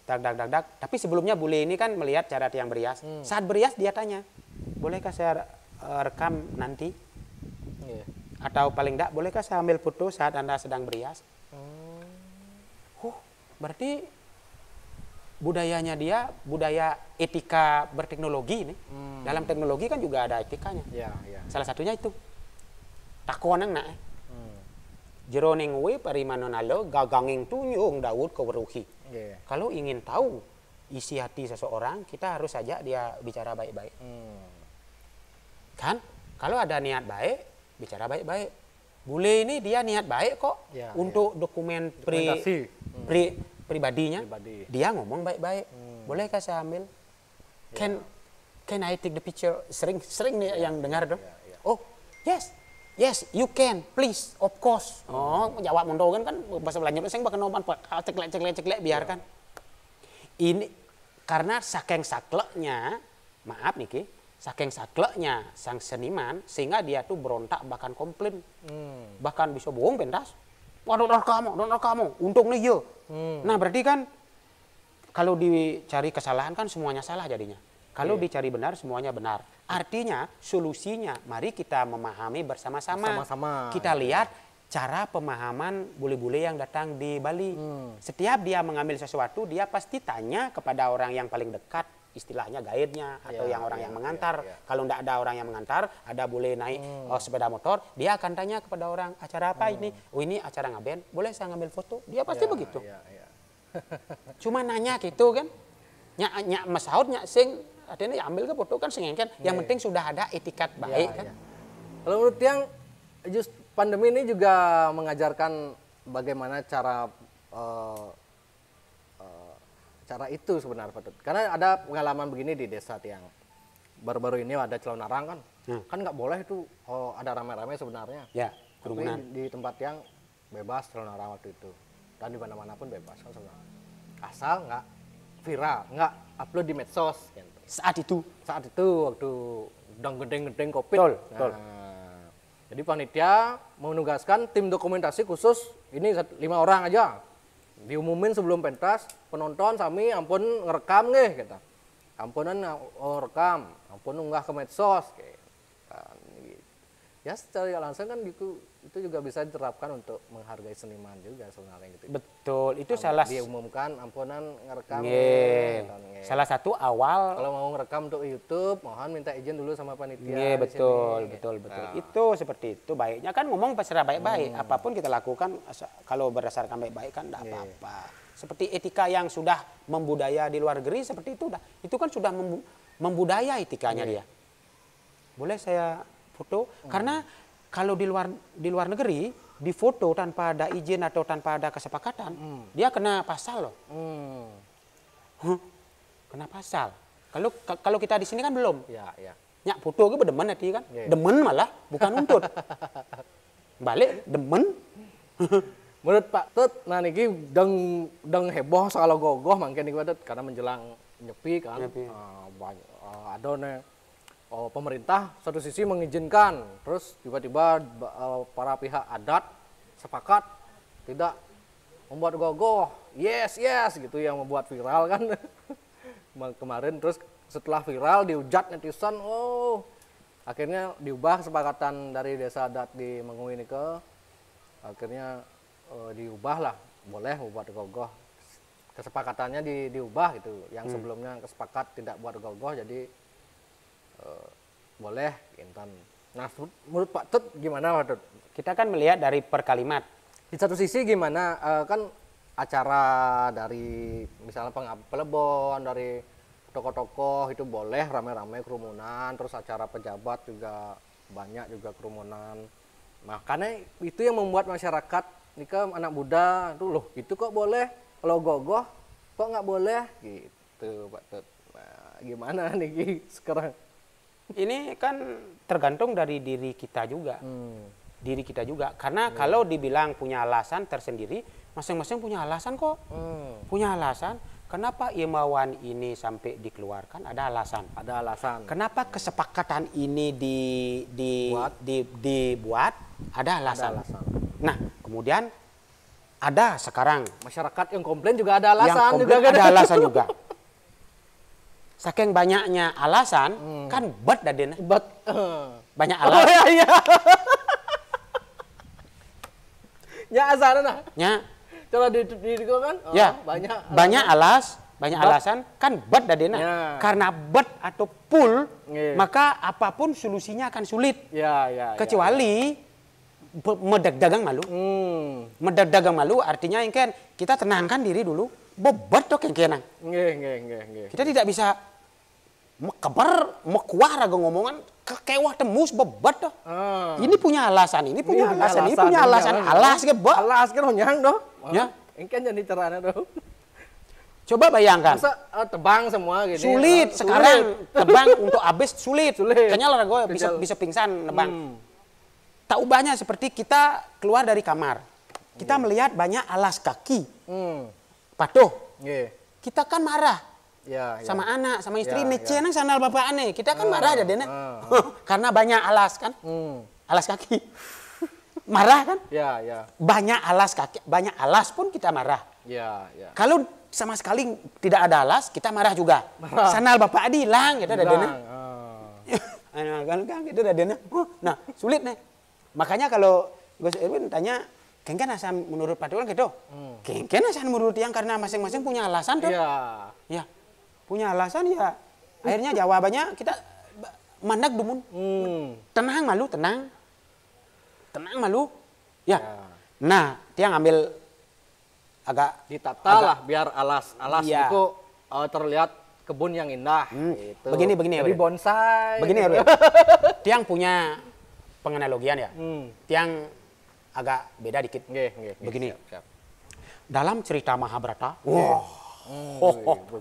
Dag. Tapi sebelumnya bule ini kan melihat cara tiang berias. Saat berias dia tanya, bolehkah saya rekam nanti? Atau paling enggak, bolehkah saya ambil foto saat Anda sedang berias? Berarti budayanya dia, budaya etika berteknologi ini. Dalam teknologi kan juga ada etikanya. Salah satunya itu. Takonang nak. Jeroning we parimanonalo gaganging tunyung Daud keweruhi. Kalau ingin tahu isi hati seseorang, kita harus ajak dia bicara baik-baik. Kan? Kalau ada niat baik, bicara baik-baik. Bule ini dia niat baik kok untuk dokumen pribadinya. Dia ngomong baik-baik. Bolehkah saya ambil? Can I take the picture? Sering nih yang dengar dong. Oh, yes, you can, please, of course. Oh, jawab mondo kan bahasa Belanda saya bakal noman ceklek biarkan. Ini karena saking sakleknya, maaf nih Ki, saking sakleknya sang seniman sehingga dia tuh berontak bahkan komplain. Bahkan bisa bohong pentas. Waduh, kamu, untung nih yo. Nah, berarti kan kalau dicari kesalahan kan semuanya salah jadinya. Kalau dicari benar semuanya benar. Artinya solusinya mari kita memahami bersama-sama. Kita lihat cara pemahaman bule-bule yang datang di Bali. Setiap dia mengambil sesuatu dia pasti tanya kepada orang yang paling dekat, istilahnya guide-nya atau yang orang yang mengantar. Kalau tidak ada orang yang mengantar, ada bule naik sepeda motor, dia akan tanya kepada orang, acara apa ini? Oh ini acara ngaben, boleh saya ngambil foto? Dia pasti begitu. Cuma nanya gitu kan. Nyak masaud nyak sing adene ambil ke foto kan sengengken. Yang penting sudah ada etikat baik kan. Kalau menurut yang just pandemi ini juga mengajarkan bagaimana cara cara itu sebenarnya Patut. Karena ada pengalaman begini di desa yang baru-baru ini ada Celonarang kan. Kan nggak boleh itu ada rame-rame sebenarnya. Kerumunan. Tapi di tempat yang bebas Celonarang waktu itu. Dan di mana-mana pun bebas kan sebenarnya. Asal nggak viral, nggak upload di medsos gitu. Saat itu waktu sedang gedeng-gedeng Covid. Betul. Jadi panitia menugaskan tim dokumentasi khusus ini 5 orang aja. Diumumin sebelum pentas, penonton sami ampun ngerekam nih kita. Ampunan rekam, ampun unggah ke medsos kayak. Ya secara langsung kan itu juga bisa diterapkan untuk menghargai seniman juga sebenarnya gitu. Betul, itu diumumkan ampunan ngerekam. Salah satu awal kalau mau ngerekam untuk YouTube, mohon minta izin dulu sama panitia. Betul. Itu seperti itu baiknya kan ngomong secara baik-baik. Apapun kita lakukan kalau berdasarkan baik-baik kan tidak apa-apa. Seperti etika yang sudah membudaya di luar negeri seperti itu dah. Itu kan sudah membudaya etikanya dia. Boleh saya foto? Karena kalau di luar negeri difoto tanpa ada izin atau tanpa ada kesepakatan, dia kena pasal loh. Kena pasal. Kalau kita di sini kan belum. Nyak foto ke demen nanti kan. Demen malah bukan untut. Balik demen. Menurut Pak Tut, nah niki deng heboh soal gogoh mangke niku Tut karena menjelang nyepi kan. Ada pemerintah satu sisi mengizinkan, terus tiba-tiba para pihak adat sepakat tidak membuat gogoh, yes gitu yang membuat viral kan. Kemarin terus setelah viral dihujat netizen, akhirnya diubah kesepakatan dari desa adat di Mengui ini akhirnya diubah lah, boleh membuat gogoh, kesepakatannya diubah gitu, yang sebelumnya kesepakat tidak buat gogoh jadi boleh intan. Nah menurut Pak Tut gimana Pak Tut? Kita kan melihat dari per kalimat. Di satu sisi gimana, kan acara dari misalnya pelebon, dari tokoh-tokoh itu boleh rame-rame kerumunan, terus acara pejabat juga banyak juga kerumunan. Makanya itu yang membuat masyarakat, ini kan anak muda, tuh loh itu kok boleh, kalau gogoh kok nggak boleh gitu Pak Tut. Nah, gimana nih sekarang? Ini kan tergantung dari diri kita juga. Diri kita juga. Karena kalau dibilang punya alasan tersendiri, masing-masing punya alasan kok. Punya alasan. Kenapa imbauan ini sampai dikeluarkan? Ada alasan. Ada alasan. Kenapa kesepakatan ini dibuat? Ada alasan. Ada alasan. Nah, kemudian ada sekarang Masyarakat yang komplain juga ada alasan yang juga komplit kan? ada alasan juga. Saking banyaknya alasan, kan bet dadena. Banyak Oh alasan. iya iya. Ya asana nah. Ya, Kalau di kan ya. banyak Banyak alasan kan bet dadena. Ya. Karena bet atau full, Iya. maka apapun solusinya akan sulit. Ya ya. Kecuali medak dagang malu. Medak dagang malu artinya yang kan kita tenangkan diri dulu. Bobot tuh kengkenan. Nggih. Kita tidak bisa mekebar, mekuah raga ngomongan kekewah tembus bebet tuh. Ini punya alasan, ini punya alasan, ini punya alasan. Alas ke bok. Alas kan honyang doh. Ya. Engken jadi caranya doh. Coba bayangkan. Masa tebang semua gini. Sulit sekarang tebang untuk habis sulit. Sulit. Kayaknya lah gue bisa pingsan nebang. Tak ubahnya seperti kita keluar dari kamar. Kita melihat banyak alas kaki. Patuh. Nggih. Kita kan marah. Ya. Sama anak, sama istri, Ya, nece ya. nang sandal bapak aneh. Kita kan marah ada dena. Karena banyak alas kan. Alas kaki. Marah kan? Ya. Banyak alas kaki, banyak alas pun kita marah. Ya. Kalau sama sekali tidak ada alas, kita marah juga. Marah. Sandal bapak adi hilang, gitu ada dena. Hilang. Kan gitu ada dena. Nah, sulit nih. Makanya kalau Gus Erwin tanya, kengken asal menurut Pak Dewan gitu. Kengken asal menurut yang karena masing-masing punya alasan tuh. Iya. Ya, punya alasan ya. Akhirnya jawabannya kita mandak dumun. Tenang malu, tenang. Tenang malu. Ya. Nah, dia ngambil agak Ditata lah biar alas Iya. itu terlihat kebun yang indah. Gitu. Begini ya, Jadi Bro. bonsai. Begini ya, Bro. Tiang punya penganalogian ya. Tiang agak beda dikit. Nggih. Begini. Siap. Dalam cerita Mahabharata,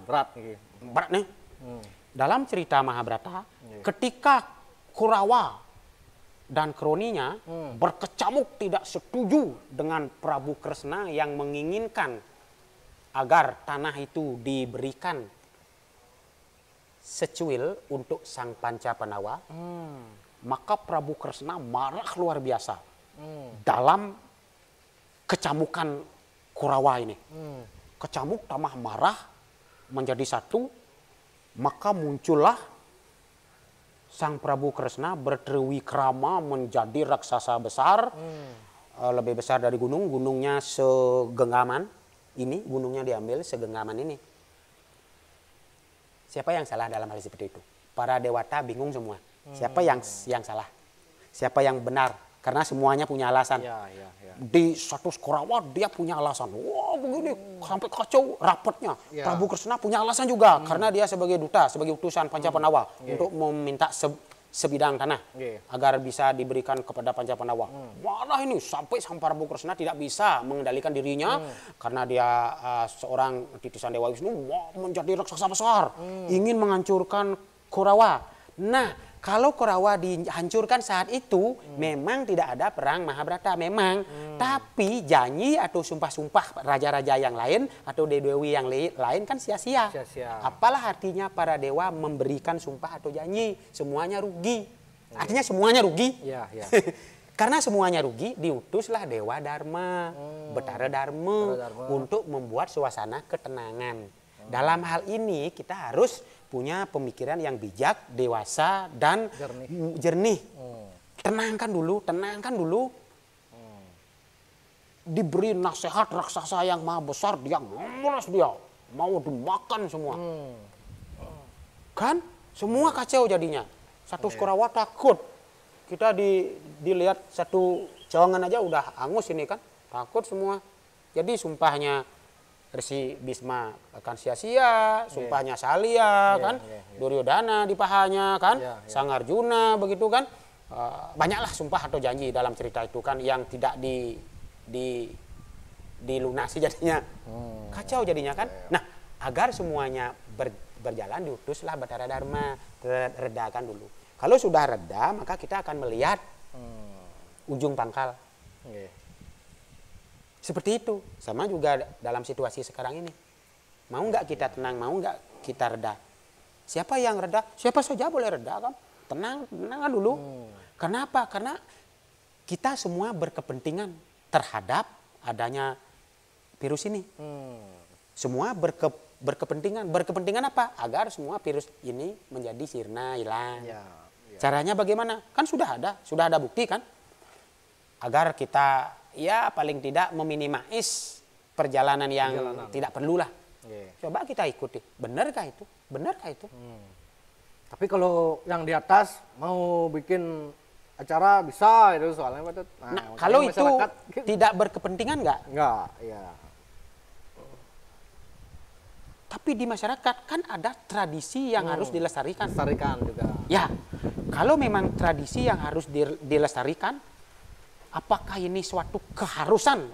Berat nih. berat nih. Dalam cerita Mahabharata, ketika Kurawa dan kroninya berkecamuk tidak setuju dengan Prabu Kresna yang menginginkan agar tanah itu diberikan secuil untuk sang Pancapanawa, maka Prabu Kresna marah luar biasa dalam kecamukan Kurawa ini. Kecamuk tambah marah menjadi satu, maka muncullah sang Prabu Kresna bertriwikrama menjadi raksasa besar, lebih besar dari gunungnya segenggaman ini, gunungnya diambil segenggaman ini. Siapa yang salah dalam hal seperti itu? Para dewata bingung semua. Siapa yang salah? Siapa yang benar? Karena semuanya punya alasan. Ya. Di satu Kurawa dia punya alasan. Wah begini sampai kacau rapatnya. Ya. Prabu Kresna punya alasan juga karena dia sebagai duta, sebagai utusan Pancapanawa untuk meminta sebidang tanah agar bisa diberikan kepada Pancapanawa. Malah ini sampai Prabu Kresna tidak bisa mengendalikan dirinya karena dia seorang titisan Dewa Wisnu menjadi raksasa besar, ingin menghancurkan Kurawa. Nah, kalau Kurawa dihancurkan saat itu, memang tidak ada perang Mahabharata, memang. Tapi janji atau sumpah-sumpah raja-raja yang lain atau dewi yang lain kan sia-sia. Apalah artinya para dewa memberikan sumpah atau janji? Semuanya rugi. Artinya semuanya rugi. Ya. Karena semuanya rugi, diutuslah Dewa Dharma, Betara Dharma, untuk membuat suasana ketenangan. Dalam hal ini kita harus punya pemikiran yang bijak, dewasa, dan jernih. Tenangkan dulu. Diberi nasihat raksasa yang maha besar, dia malas dia. Mau dimakan semua. Kan? Semua kacau jadinya. Satu Kurawa takut. Kita dilihat satu cawangan aja udah angus ini kan. takut semua. Jadi sumpahnya Resi Bisma akan sia-sia, sumpahnya Salya kan, Duryodhana di pahanya kan, Sang Arjuna begitu kan. Banyaklah sumpah atau janji dalam cerita itu kan yang tidak dilunasi jadinya. Kacau jadinya kan. Nah, agar semuanya berjalan diutuslah Batara Dharma, redakan dulu. Kalau sudah reda, maka kita akan melihat ujung pangkal. Seperti itu. Sama juga dalam situasi sekarang ini. Mau nggak kita tenang, mau nggak kita reda? Siapa yang reda? Siapa saja boleh reda kan? Tenang dulu. Kenapa? Karena kita semua berkepentingan terhadap adanya virus ini. Semua berkepentingan. Berkepentingan apa? Agar semua virus ini menjadi sirna, hilang. Caranya bagaimana? Kan sudah ada bukti kan? Agar kita ya paling tidak meminimais perjalanan yang tidak perlulah. Coba kita ikuti. Benarkah itu? Tapi kalau yang di atas mau bikin acara bisa itu soalnya Pak Tut. Nah, kalau itu tidak berkepentingan nggak? Nggak, ya. Tapi di masyarakat kan ada tradisi yang harus dilestarikan. Dilestarikan juga. Ya, kalau memang tradisi yang harus dilestarikan, apakah ini suatu keharusan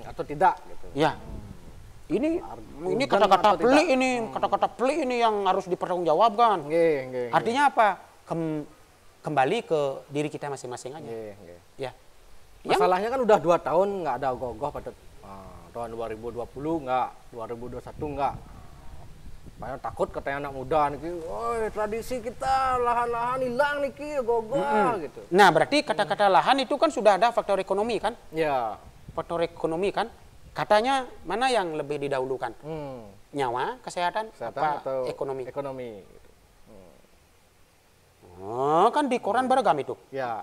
atau tidak? Gitu. Ya, ini kata-kata pelik ini, kata-kata pelik ini yang harus dipertanggungjawabkan. Artinya apa? Kembali ke diri kita masing-masing aja. Ya. Masalahnya kan udah 2 tahun nggak ada ogoh-ogoh pada tahun 2020 nggak, 2021 nggak. Banyak takut katanya anak muda nih, "Woi, tradisi kita lahan-lahan hilang nih ogoh-ogoh gitu." Nah, berarti kata-kata lahan itu kan sudah ada faktor ekonomi kan? Ya. Faktor ekonomi kan? Katanya mana yang lebih didahulukan? Nyawa, kesehatan apa atau ekonomi? Ekonomi. Oh, kan di koran beragam itu. Ya.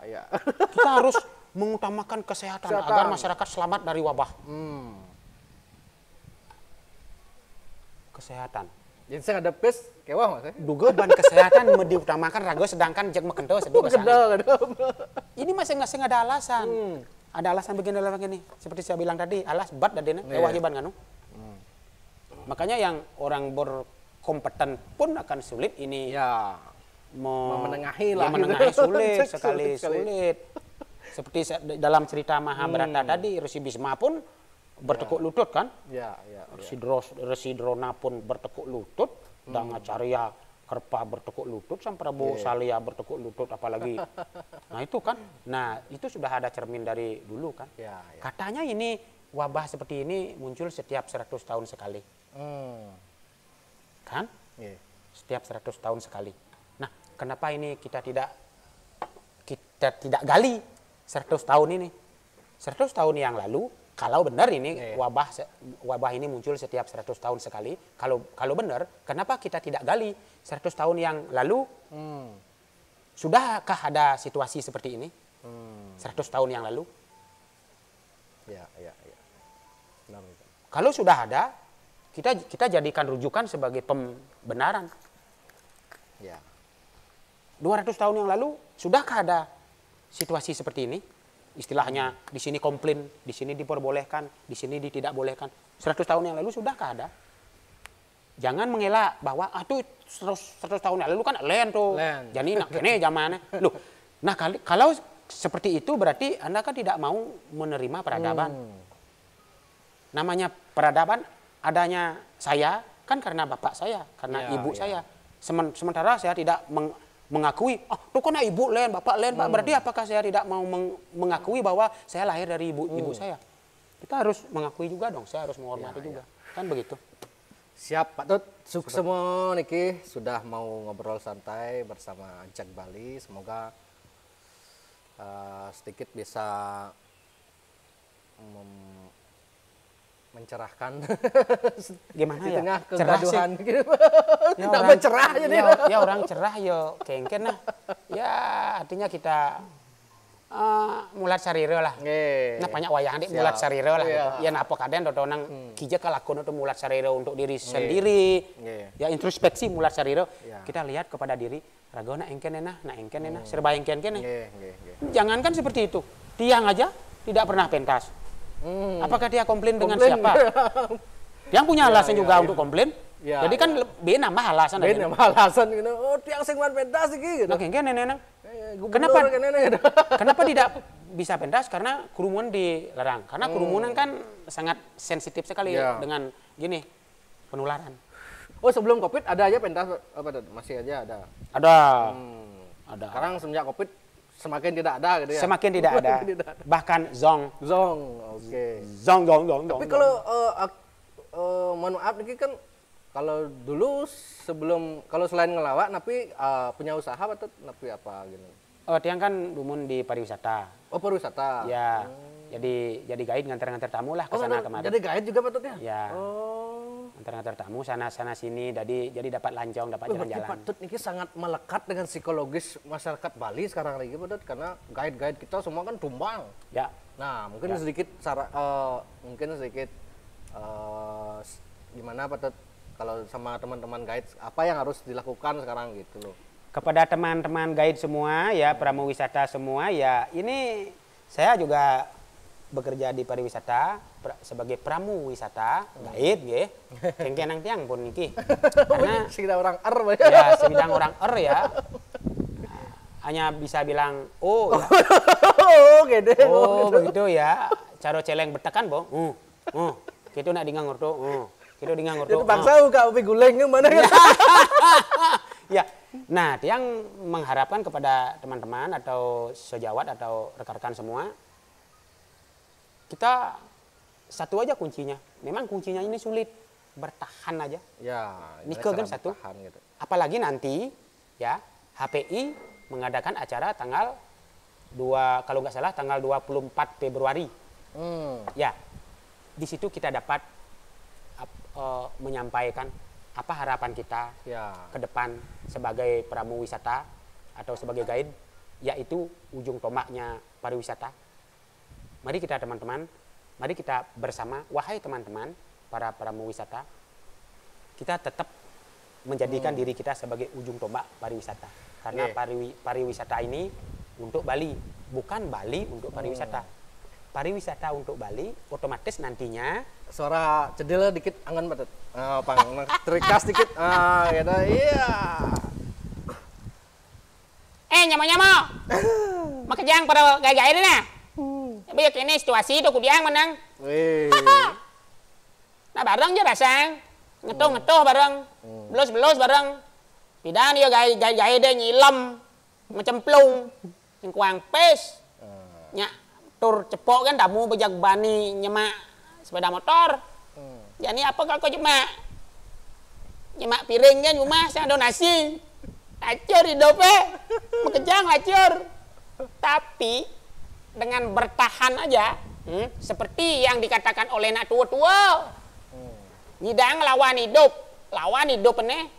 Kita harus mengutamakan kesehatan agar masyarakat selamat dari wabah. Kesehatan. Jadi saya ada pes kewah Mas. Duga ban kesehatan diutamakan raga sedangkan jek mekendo seduh kesana. Ini masing-masing ada alasan. Ada alasan begini. Seperti saya bilang tadi, alas bat dadena kewah ban kanu. Makanya yang orang berkompeten pun akan sulit ini. Ya. Memenengahi lah. Ya, menengahi sulit, sekali sulit. Seperti dalam cerita Mahabharata tadi, Resi Bisma pun bertekuk lutut kan? Resi Drona pun bertekuk lutut, Dangacarya Kerpa bertekuk lutut, Sang Prabu Salya bertekuk lutut, apalagi. Nah itu kan, itu sudah ada cermin dari dulu kan? Katanya ini wabah seperti ini muncul setiap 100 tahun sekali. Kan? Setiap 100 tahun sekali. Nah, kenapa ini kita tidak gali 100 tahun ini? 100 tahun yang lalu, kalau benar ini wabah ini muncul setiap 100 tahun sekali, kalau benar, kenapa kita tidak gali 100 tahun yang lalu? Sudahkah ada situasi seperti ini? 100 tahun yang lalu? Ya. Kalau sudah ada, kita jadikan rujukan sebagai pembenaran. 200 tahun yang lalu, sudahkah ada situasi seperti ini? Istilahnya di sini komplain, di sini diperbolehkan, di sini tidak bolehkan. 100 tahun yang lalu sudahkah ada? Jangan mengelak bahwa itu 100 tahun yang lalu kan lain tuh. Jadi ini zamannya. Loh, nah kalau seperti itu berarti Anda kan tidak mau menerima peradaban. Namanya peradaban adanya saya kan karena bapak saya, karena ibu saya. Sementara saya tidak mengakui, tuh kena ibu lain, bapak lain, Pak. Berarti apakah saya tidak mau mengakui bahwa saya lahir dari ibu saya? Kita harus mengakui juga dong, saya harus menghormati juga. Kan begitu. Siap Pak Tut, sukses semua niki sudah mau ngobrol santai bersama Jack Bali. Semoga sedikit bisa mencerahkan gimana di ya? tengah kegaduhan gitu. Ya, tidak bercerah jadi. Ya orang cerah ya kengken lah. Ya artinya kita mulat sarira lah. Nah banyak wayang dik mulat sarira lah. Gitu. Ya apa kadang nang kijak kalakon untuk mulat sarira untuk diri sendiri. Ya introspeksi mulat sarira. Kita lihat kepada diri ragona engken nah engken serba engken. Jangankan seperti itu. Tiang aja tidak pernah pentas. Apakah dia komplain dengan Komplain. siapa? Yang punya alasan Ya, juga ya, untuk komplain. Ya, Jadi kan lebih nambah alasan Ben aja. yang alasan gitu. Oh, tiang sing wan pentas iki gitu. Nah, kayak gini, Neneng. Gubernur Kenapa? kene gitu. Kenapa tidak bisa pentas? Karena kerumunan dilarang. Karena kerumunan kan sangat sensitif sekali Ya. dengan gini penularan. Oh, sebelum Covid ada aja pentas apa tuh? Masih aja ada. Ada, ada. Sekarang semenjak Covid semakin tidak ada gitu ya. Semakin tidak ada. Tidak ada. Bahkan zong. Zong, oke. Zong. Tapi kalau mohon maaf ini kan kalau dulu sebelum kalau selain ngelawak tapi punya usaha atau tapi apa gitu. Tiang kan dumun di pariwisata. Oh, pariwisata. Ya. Jadi guide nganter-nganter tamu lah ke sana kemari. Jadi guide juga patutnya? Ya. Oh. Nganter-nganter tamu sana sini jadi dapat lancong, dapat Berarti jalan-jalan. patut ini sangat melekat dengan psikologis masyarakat Bali sekarang lagi patut karena guide-guide kita semua kan tumbang. Ya. Nah, mungkin sedikit gimana patut kalau sama teman-teman guide apa yang harus dilakukan sekarang gitu loh. Kepada teman-teman guide semua ya, pramu wisata semua ya, ini saya juga bekerja di pariwisata sebagai pramu wisata guide ya. Kengkenang tiang pun niki. Karena Sekitar orang ya sebidang orang ya. Hanya bisa bilang oh ya. Oh, gede. Oh begitu ya. Cara celeng bertekan boh. Gitu nak dengar tuh. Gitu dengar tuh. Itu bangsa Kak Upi Guleng mana kan? Ya. Nah, yang mengharapkan kepada teman-teman atau sejawat atau rekan-rekan semua, kita satu aja kuncinya. Memang kuncinya ini sulit, bertahan aja. Ya, Nike kan satu. Gitu. Apalagi nanti ya HPI mengadakan acara tanggal 2 kalau nggak salah tanggal 24 Februari. Ya. Di situ kita dapat menyampaikan apa harapan kita ke depan sebagai pramu wisata atau sebagai guide, yaitu ujung tombaknya pariwisata. Mari kita teman-teman, mari kita bersama, wahai teman-teman para pramu wisata, kita tetap menjadikan diri kita sebagai ujung tombak pariwisata. Karena pariwisata ini untuk Bali, bukan Bali untuk pariwisata. Pariwisata untuk Bali otomatis nantinya suara cedil dikit angan patut. Terikas dikit. Gitu. Iya. Nyama-nyama. Makajang pada gaya-gaya na. Bây giờ cái này situasi itu kudiang menang. Wih. Nah bareng aja rasang. Ngetuh bareng. Belos bareng. Pidan dia gaya dia nyilam. Ngecemplung. Yang kuang pes. Nyak. Tur cepok kan damu bejak bani nyemak sepeda motor. Jadi apa kalau kau nyemak piring kan rumah saya donasi. Lacur hidupnya. Makejang lacur. Tapi dengan bertahan aja, seperti yang dikatakan oleh nak tua-tua. Nyidang lawan hidup ini.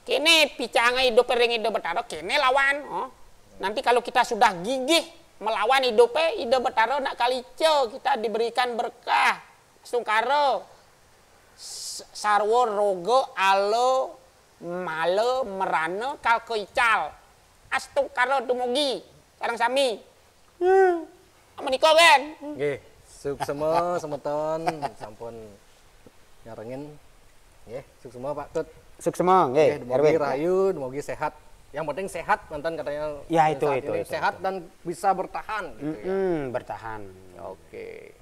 Kene picanga hidup ring hidup bertaruh, kene lawan. Nanti kalau kita sudah gigih melawan hidupnya, hidup bertaruh nak kalico, kita diberikan berkah, sungkaro, sarwo, rogo, alo, malo, merano, kalko ical, astungkaro dumugi, sarang sami. Menikah kan? Nggih, suk semua semeton sampun nyarengin. Nggih, suk semua Pak Tut. suk semua nggih, Dumugi rayu, dumugi sehat. Yang penting sehat mantan katanya. Ya itu. Sehat dan bisa bertahan gitu ya. Bertahan. Oke.